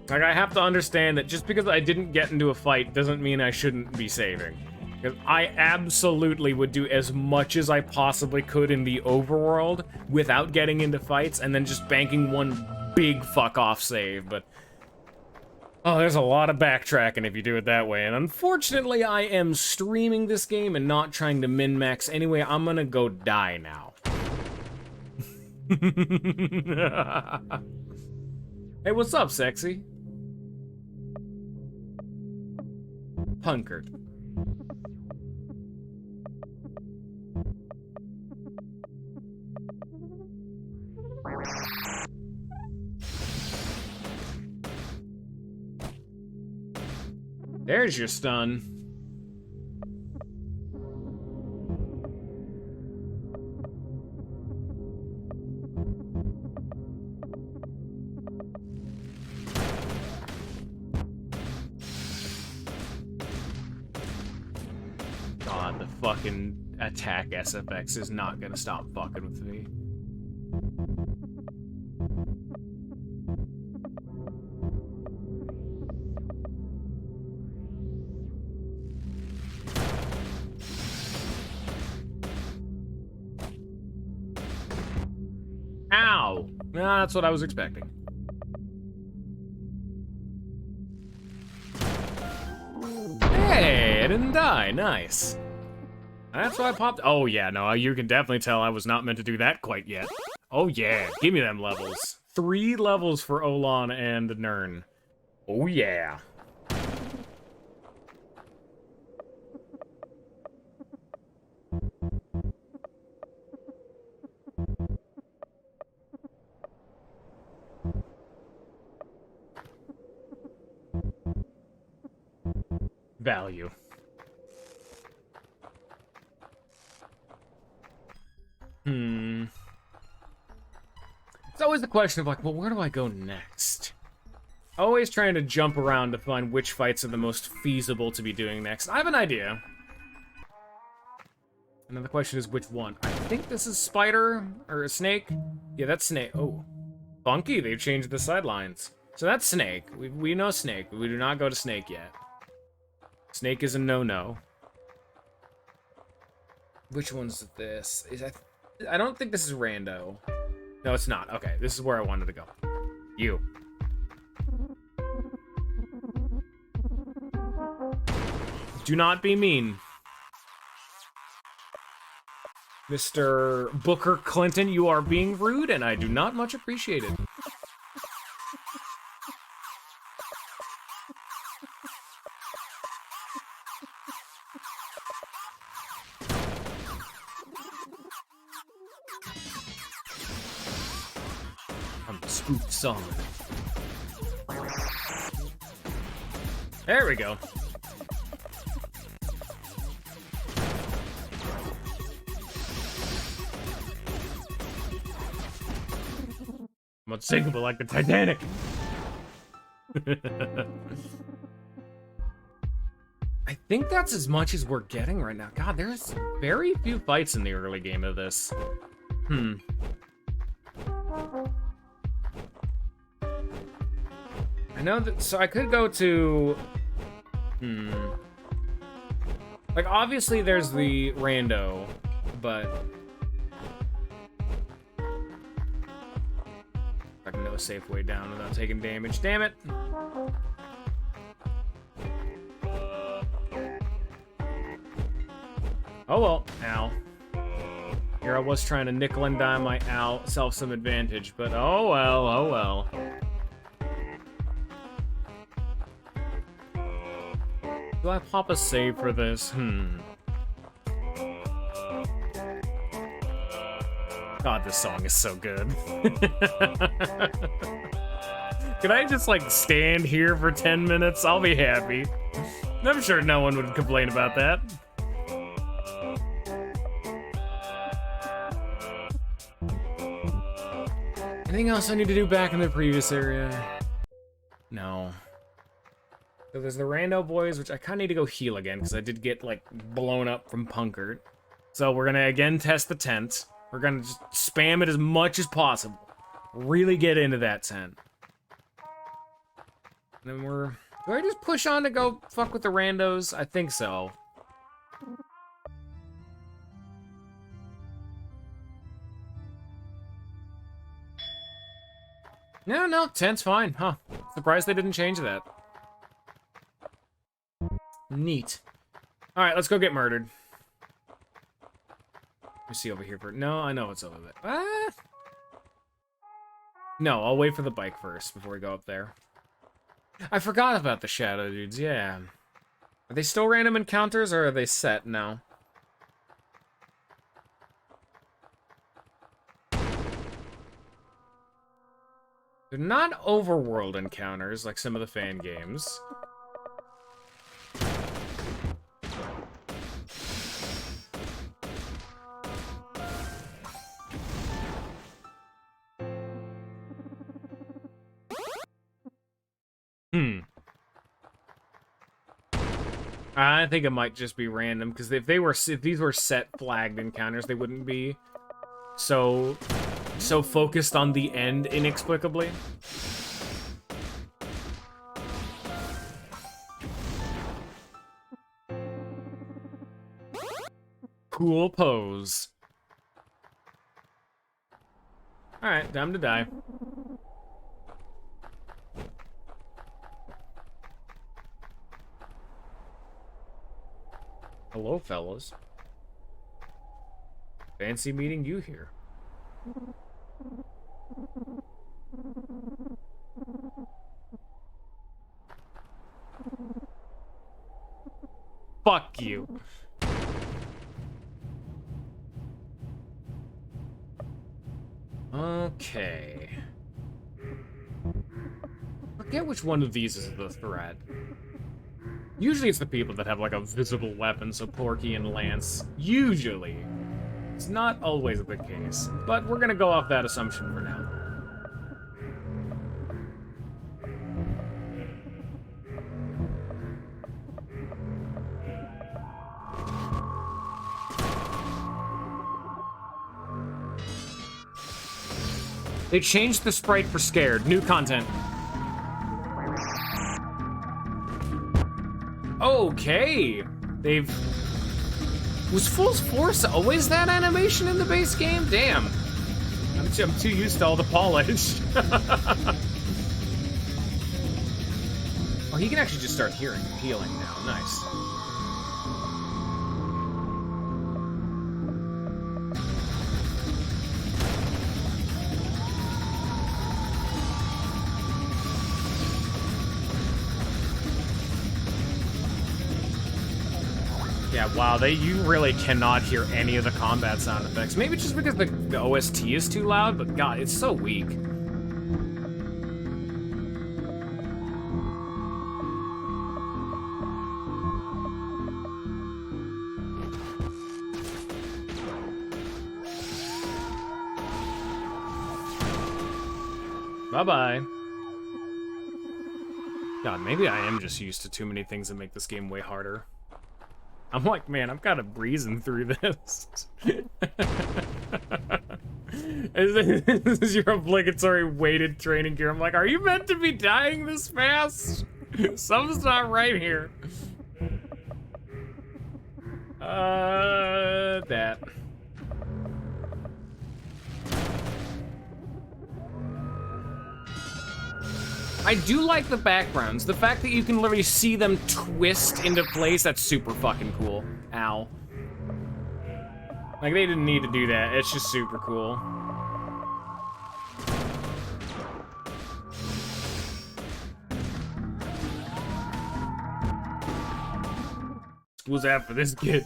Like, I have to understand that just because I didn't get into a fight doesn't mean I shouldn't be saving. Because I absolutely would do as much as I possibly could in the overworld without getting into fights and then just banking one big fuck-off save, but... Oh, there's a lot of backtracking if you do it that way, and unfortunately I am streaming this game and not trying to min-max anyway. I'm gonna go die now. Hey, what's up, sexy? Punkert. There's your stun. God, the fucking attack SFX is not gonna stop fucking with me. Ow! Nah, that's what I was expecting. Hey, I didn't die. Nice. That's why I popped. Oh, yeah, no, you can definitely tell I was not meant to do that quite yet. Oh, yeah, give me them levels. 3 levels for Olan and Nern. Oh, yeah. value. It's always the question of like, well, where do I go next? Always trying to jump around to find which fights are the most feasible to be doing next. I have an idea. And then the question is which one. I think this is Spider, or a Snake. Yeah, that's Snake. Oh, funky, they've changed the sidelines. So that's Snake. We know Snake, but we do not go to Snake yet. Snake is a no-no. Which one's this? I don't think this is Rando. No, it's not. Okay, this is where I wanted to go. You. Do not be mean. Mr. Booker Clinton, you are being rude, and I do not much appreciate it. I'm scooped solid. There we go. I'm unsinkable like the Titanic. I think that's as much as we're getting right now. God, there's very few fights in the early game of this. I know that, so I could go to... Like, obviously there's the Rando, but... Like, no safe way down without taking damage. Damn it! Oh well, ow. Here I was trying to nickel and dime myself some advantage, but oh well, oh well. Do I pop a save for this? God, this song is so good. Can I just, like, stand here for 10 minutes? I'll be happy. I'm sure no one would complain about that. Anything else I need to do back in the previous area? No. So there's the Rando boys, which I kind of need to go heal again, because I did get, like, blown up from Punkert. So we're going to, again, test the tent. We're going to just spam it as much as possible. Really get into that tent. And then do I just push on to go fuck with the randos? I think so. No, tent's fine, huh? Surprised they didn't change that. Neat. Alright, let's go get murdered. Let me see over here for... No, I know it's over there. Ah! No, I'll wait for the bike first before we go up there. I forgot about the shadow dudes, yeah. Are they still random encounters, or are they set now? They're not overworld encounters like some of the fan games. I think it might just be random, because if these were set flagged encounters, they wouldn't be so focused on the end inexplicably. Cool pose. Alright, time to die. Hello, fellas. Fancy meeting you here. Fuck you. Okay. Forget which one of these is the threat. Usually it's the people that have like a visible weapon, so Porky and Lance. Usually. It's not always the case, but we're gonna go off that assumption for now. They changed the sprite for scared. New content. Okay. They've... Was Full Force always that animation in the base game? Damn. I'm too used to all the polish. Oh, he can actually just start healing now. Nice. Yeah, wow, you really cannot hear any of the combat sound effects. Maybe just because the OST is too loud, but God, it's so weak. Bye-bye. God, maybe I am just used to too many things that make this game way harder. I'm like, man, I'm kind of breezing through this. This is your obligatory weighted training gear. I'm like, are you meant to be dying this fast? Something's not right here. That. I do like the backgrounds. The fact that you can literally see them twist into place, that's super fucking cool. Ow. Like, they didn't need to do that. It's just super cool. School's out for this kid.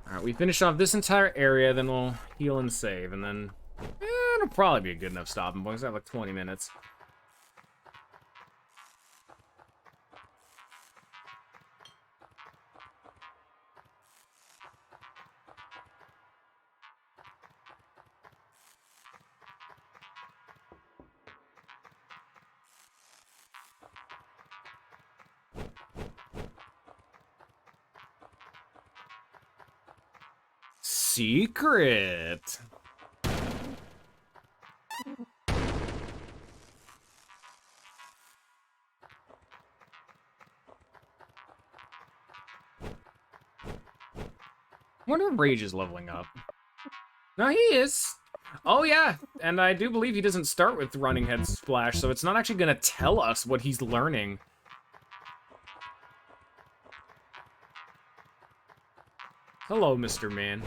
Alright, we finish off this entire area, then we'll heal and save, and then it'll probably be a good enough stopping point. I have like 20 minutes. Secret. Wonder if Rage is leveling up. No, he is. Oh yeah, and I do believe he doesn't start with Running Head Splash, so it's not actually gonna tell us what he's learning. Hello, Mr. Man.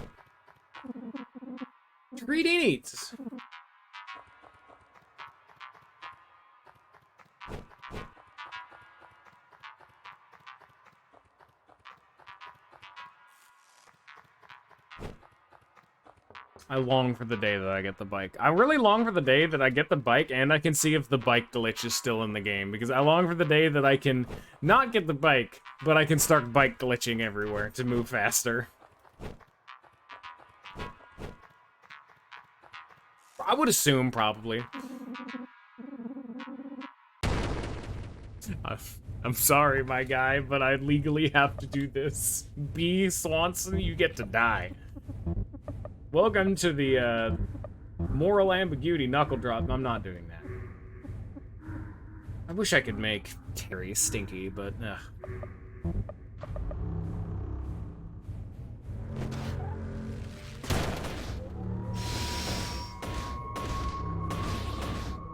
Greetings. I long for the day that I get the bike. I really long for the day that I get the bike and I can see if the bike glitch is still in the game, because I long for the day that I can not get the bike, but I can start bike glitching everywhere to move faster. I would assume, probably. I'm sorry, my guy, but I legally have to do this. B. Swanson, you get to die. Welcome to the, moral ambiguity knuckle drop. I'm not doing that. I wish I could make Terry stinky, but,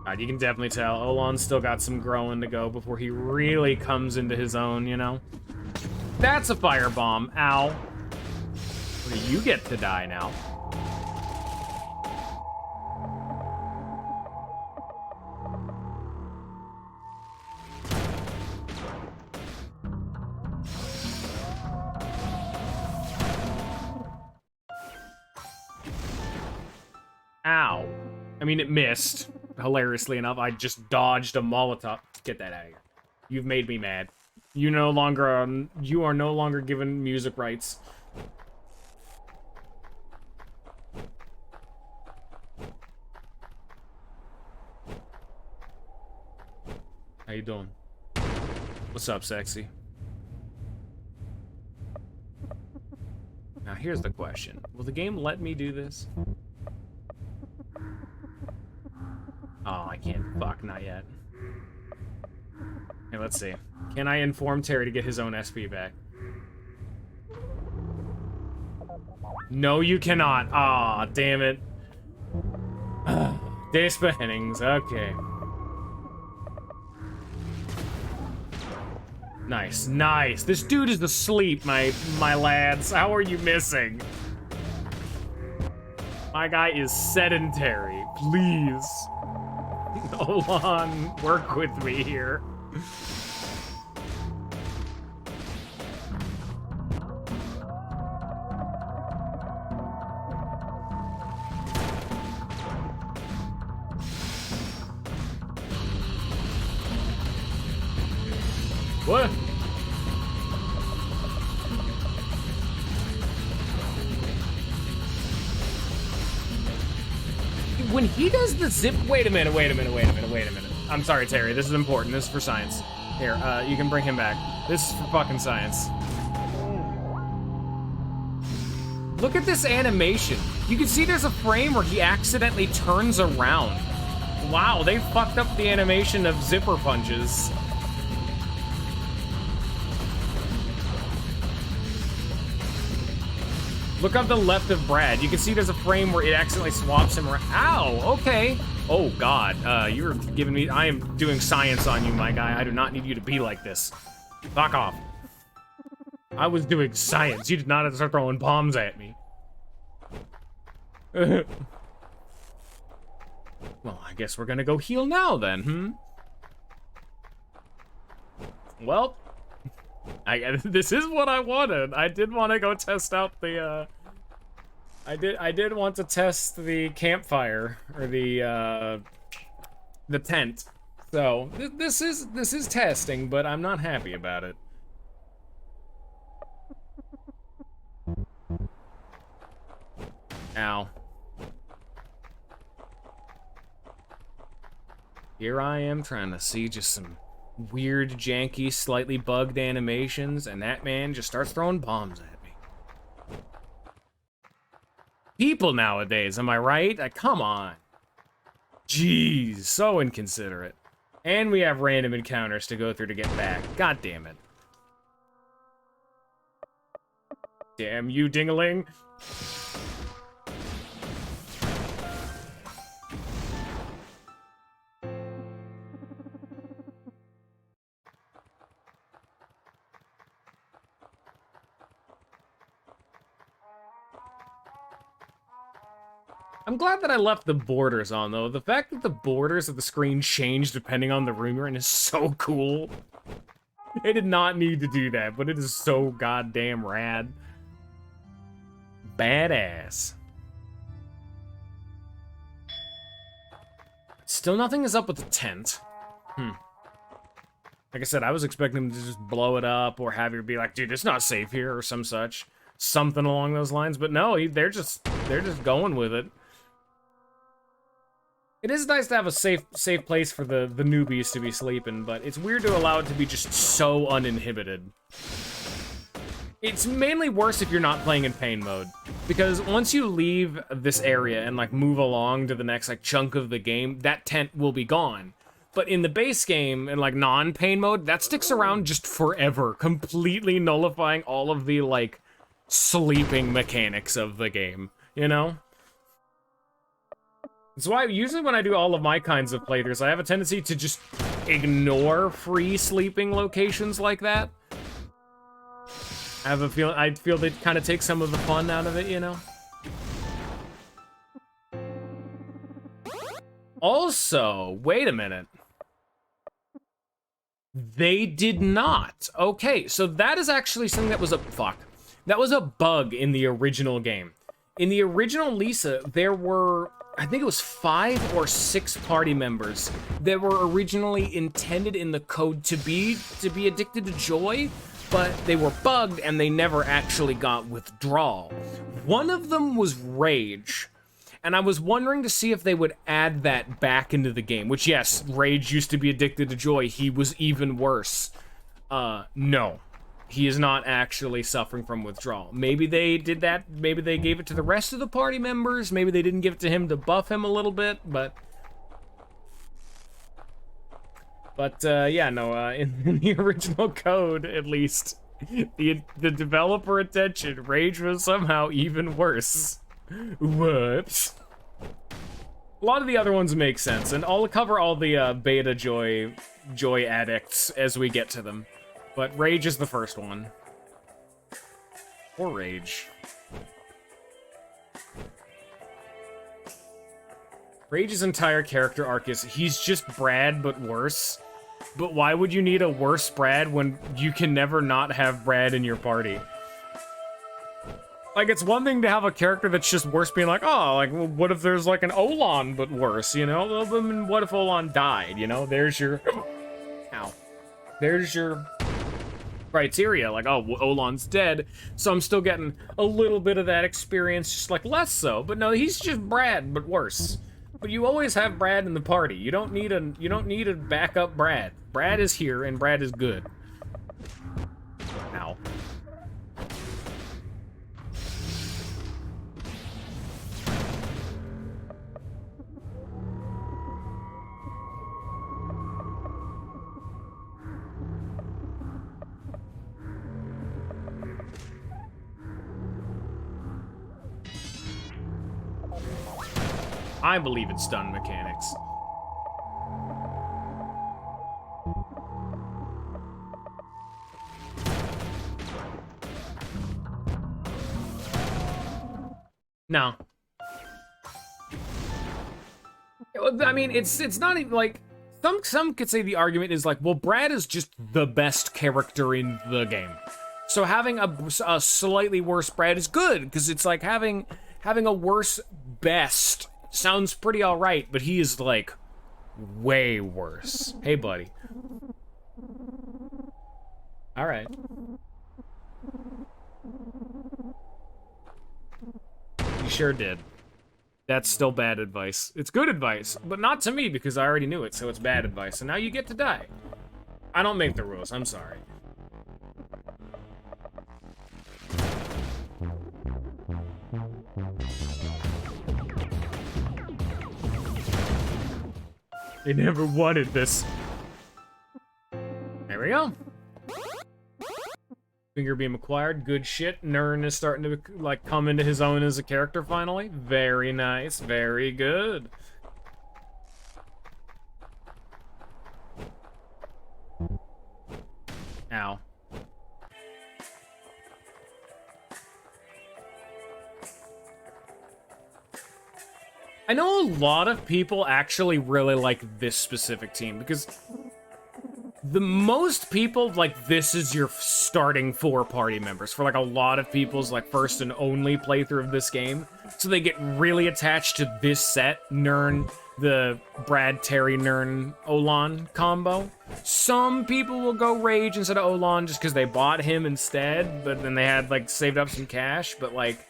God, you can definitely tell Olon's still got some growing to go before he really comes into his own, you know? That's a firebomb. Ow. Well, you get to die now. Ow. I mean, it missed. Hilariously enough, I just dodged a Molotov. Get that out of here. You've made me mad. You are no longer given music rights. How you doing? What's up, sexy? Now here's the question. Will the game let me do this? Oh, I can't. Fuck, not yet. Hey, let's see. Can I inform Terry to get his own SP back? No, you cannot. Aw, damn it. Disbandings, okay. Nice, nice. This dude is asleep, my lads. How are you missing? My guy is sedentary. Please. Hold on. Work with me here. What? When he does the zip, wait a minute. I'm sorry, Terry, this is important, this is for science. Here, you can bring him back. This is for fucking science. Look at this animation. You can see there's a frame where he accidentally turns around. Wow, they fucked up the animation of zipper punches. Look up the left of Brad. You can see there's a frame where it accidentally swaps him around. Ow, okay. Oh, God. You're giving me... I am doing science on you, my guy. I do not need you to be like this. Fuck off. I was doing science. You did not have to start throwing bombs at me. Well, I guess we're gonna go heal now, then, Well... this is what I wanted. I did want to go test out the, I did want to test the campfire, or the tent. So, this is testing, but I'm not happy about it. Ow. Here I am trying to see just some weird, janky, slightly bugged animations, and that man just starts throwing bombs at me. People nowadays, am I right? Come on. Jeez, so inconsiderate. And we have random encounters to go through to get back. God damn it. Damn you, dingaling. I'm glad that I left the borders on, though. The fact that the borders of the screen change depending on the room you're in is so cool. They did not need to do that, but it is so goddamn rad. Badass. Still nothing is up with the tent. Like I said, I was expecting them to just blow it up or have you be like, dude, it's not safe here or some such. Something along those lines, but no, they're just going with it. It is nice to have a safe place for the newbies to be sleeping, but it's weird to allow it to be just so uninhibited. It's mainly worse if you're not playing in pain mode, because once you leave this area and like move along to the next like chunk of the game, that tent will be gone. But in the base game, in like non-pain mode, that sticks around just forever, completely nullifying all of the like sleeping mechanics of the game, you know? That's why usually when I do all of my kinds of playthroughs, I have a tendency to just ignore free sleeping locations like that. I feel they kind of take some of the fun out of it, you know? Also, wait a minute. They did not. Okay, so that is actually something that was that was a bug in the original game. In the original Lisa, there were I think it was 5 or 6 party members that were originally intended in the code to be addicted to joy, but they were bugged and they never actually got withdrawal. One of them was rage, and I was wondering to see if they would add that back into the game, which, yes, rage used to be addicted to joy. He was even worse. No. He is not actually suffering from withdrawal. Maybe they did that. Maybe they gave it to the rest of the party members. Maybe they didn't give it to him to buff him a little bit, but... yeah, no, in the original code, at least, the developer attention, rage was somehow even worse. Whoops. A lot of the other ones make sense, and I'll cover all the beta joy addicts as we get to them. But rage is the first one. Or rage. Rage's entire character arc is he's just Brad, but worse. But why would you need a worse Brad when you can never not have Brad in your party? Like, it's one thing to have a character that's just worse being like, oh, like, well, what if there's like an Olan but worse, you know? Well, I mean, what if Olan died, you know? There's your... Ow. There's your... criteria, like, oh, Olan's dead, so I'm still getting a little bit of that experience, just like less so. But no, he's just Brad, but worse. But you always have Brad in the party. You don't need a backup Brad. Brad is here, and Brad is good. Ow. I believe it's stun mechanics. No. I mean, it's not even like some could say the argument is like, well, Brad is just the best character in the game. So having a slightly worse Brad is good, because it's like having a worse best sounds pretty alright, but he is like way worse. Hey, buddy. Alright. You sure did. That's still bad advice. It's good advice, but not to me because I already knew it, so it's bad advice. And now you get to die. I don't make the rules, I'm sorry. They never wanted this. There we go. Finger beam acquired. Good shit. Nern is starting to like come into his own as a character finally. Very nice. Very good. Ow. I know a lot of people actually really like this specific team because the most people, like, this is your starting 4 party members for, like, a lot of people's, like, first and only playthrough of this game. So they get really attached to this set, Nern, the Brad, Terry, Nern, Olan combo. Some people will go Rage instead of Olan just because they bought him instead, but then they had, like, saved up some cash, but, like...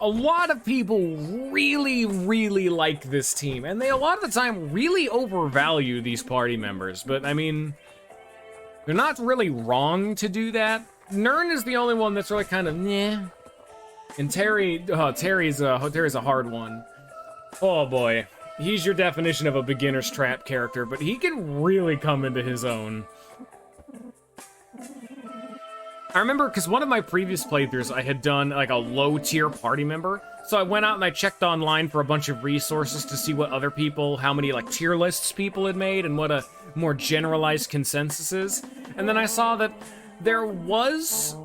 A lot of people really, really like this team, and they a lot of the time really overvalue these party members, but I mean, they're not really wrong to do that. Nern is the only one that's really kind of meh. And Terry's a hard one. Oh boy, he's your definition of a beginner's trap character, but he can really come into his own. I remember, because one of my previous playthroughs, I had done, like, a low-tier party member. So I went out and I checked online for a bunch of resources to see what other people, how many, like, tier lists people had made, and what a more generalized consensus is. And then I saw that there was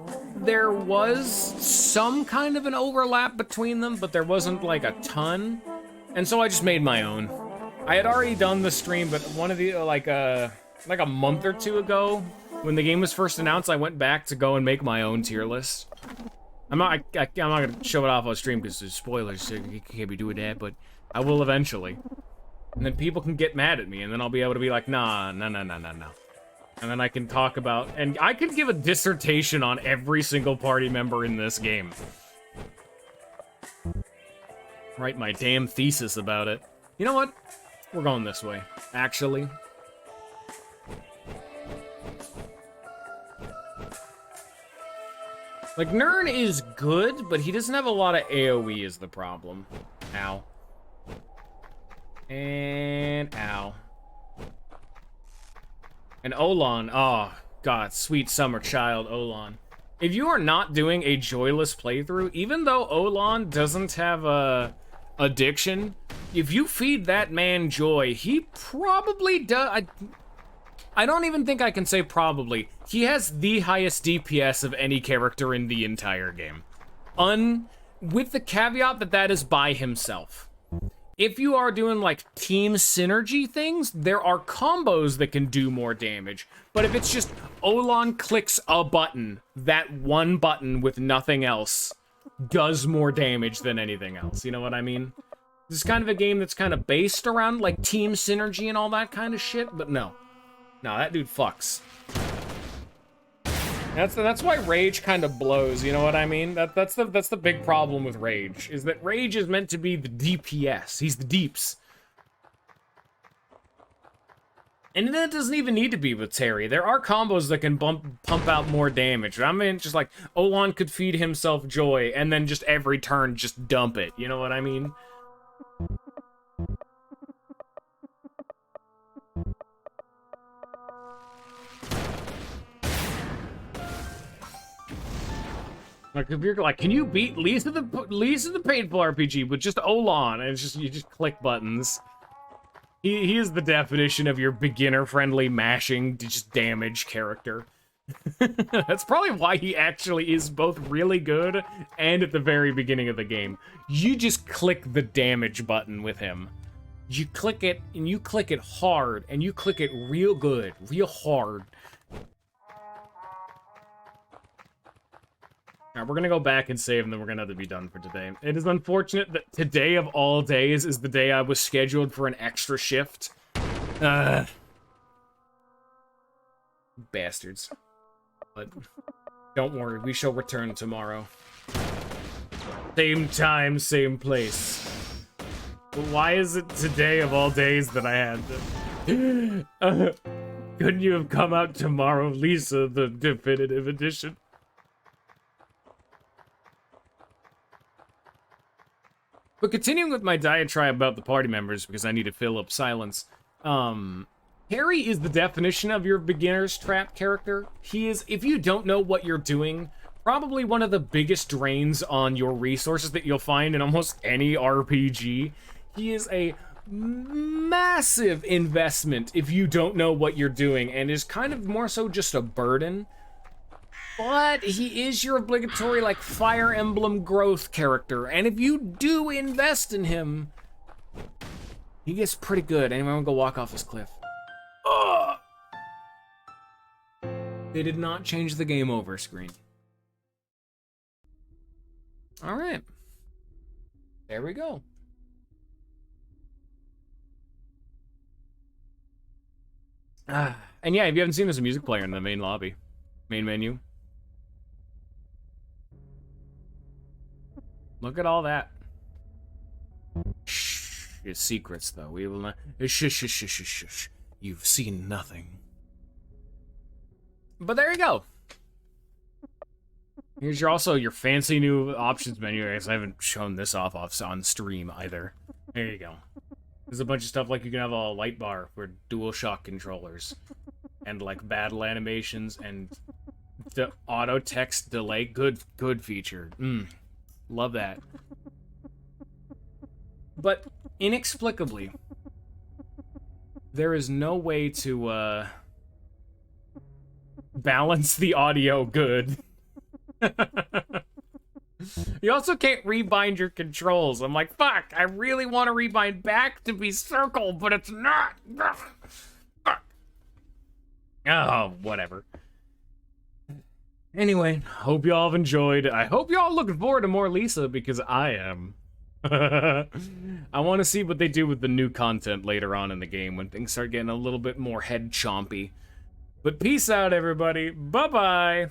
some kind of an overlap between them, but there wasn't, like, a ton. And so I just made my own. I had already done the stream, but one of the, like a month or two ago, when the game was first announced, I went back to go and make my own tier list. I'm not gonna show it off on stream because there's spoilers, so you can't be doing that, but I will eventually. And then people can get mad at me, and then I'll be able to be like, nah. And then I can talk about, and I can give a dissertation on every single party member in this game. Write my damn thesis about it. You know what? We're going this way, actually. Like, Nern is good, but he doesn't have a lot of AoE is the problem. Ow. And ow. And Olan, oh god, sweet summer child, Olan. If you are not doing a joyless playthrough, even though Olan doesn't have a addiction, if you feed that man joy, he probably does. I don't even think I can say probably. He has the highest DPS of any character in the entire game. With the caveat that that is by himself. If you are doing, like, team synergy things, there are combos that can do more damage. But if it's just Olan clicks a button, that one button with nothing else does more damage than anything else. You know what I mean? This is kind of a game that's kind of based around, like, team synergy and all that kind of shit, but no. No, that dude fucks. That's why Rage kind of blows, you know what I mean? That's the big problem with Rage, is that Rage is meant to be the DPS. He's the deeps. And that doesn't even need to be with Terry. There are combos that can pump out more damage. I mean, just like, Olan could feed himself joy, and then just every turn just dump it, you know what I mean? Like, if you're like, can you beat Lisa the Painful RPG with just Olan? And it's just, you just click buttons. He is the definition of your beginner-friendly mashing, just damage character. That's probably why he actually is both really good and at the very beginning of the game. You just click the damage button with him. You click it, and you click it hard, and you click it real good, real hard. Alright, we're gonna go back and save, and then we're gonna have to be done for today. It is unfortunate that today of all days is the day I was scheduled for an extra shift. Bastards. But don't worry, we shall return tomorrow. Same time, same place. But why is it today of all days that I had to... couldn't you have come out tomorrow, Lisa, the definitive edition? But continuing with my diatribe about the party members, because I need to fill up silence, Harry is the definition of your beginner's trap character. He is, if you don't know what you're doing, probably one of the biggest drains on your resources that you'll find in almost any RPG. He is a massive investment if you don't know what you're doing, and is kind of more so just a burden. But he is your obligatory, like, Fire Emblem growth character, and if you do invest in him, he gets pretty good. Anyway, I'm gonna go walk off this cliff. Ugh! They did not change the game over screen. Alright. There we go. And yeah, if you haven't seen, there's a music player in the main lobby. Main menu. Look at all that. Shh. It's secrets, though. We will not... Shh, shh, shh, shh, shh, shh. You've seen nothing. But there you go. Here's your fancy new options menu. I guess I haven't shown this off on stream either. There you go. There's a bunch of stuff like you can have a light bar for DualShock controllers. And like battle animations and the auto text delay. Good feature. Love that. But inexplicably, there is no way to balance the audio good. You also can't rebind your controls. I'm like, fuck, I really want to rebind back to be circle, but it's not. Fuck. Oh, whatever. Anyway, hope y'all have enjoyed. I hope y'all looking forward to more Lisa, because I am. I want to see what they do with the new content later on in the game when things start getting a little bit more head chompy. But peace out, everybody. Bye-bye.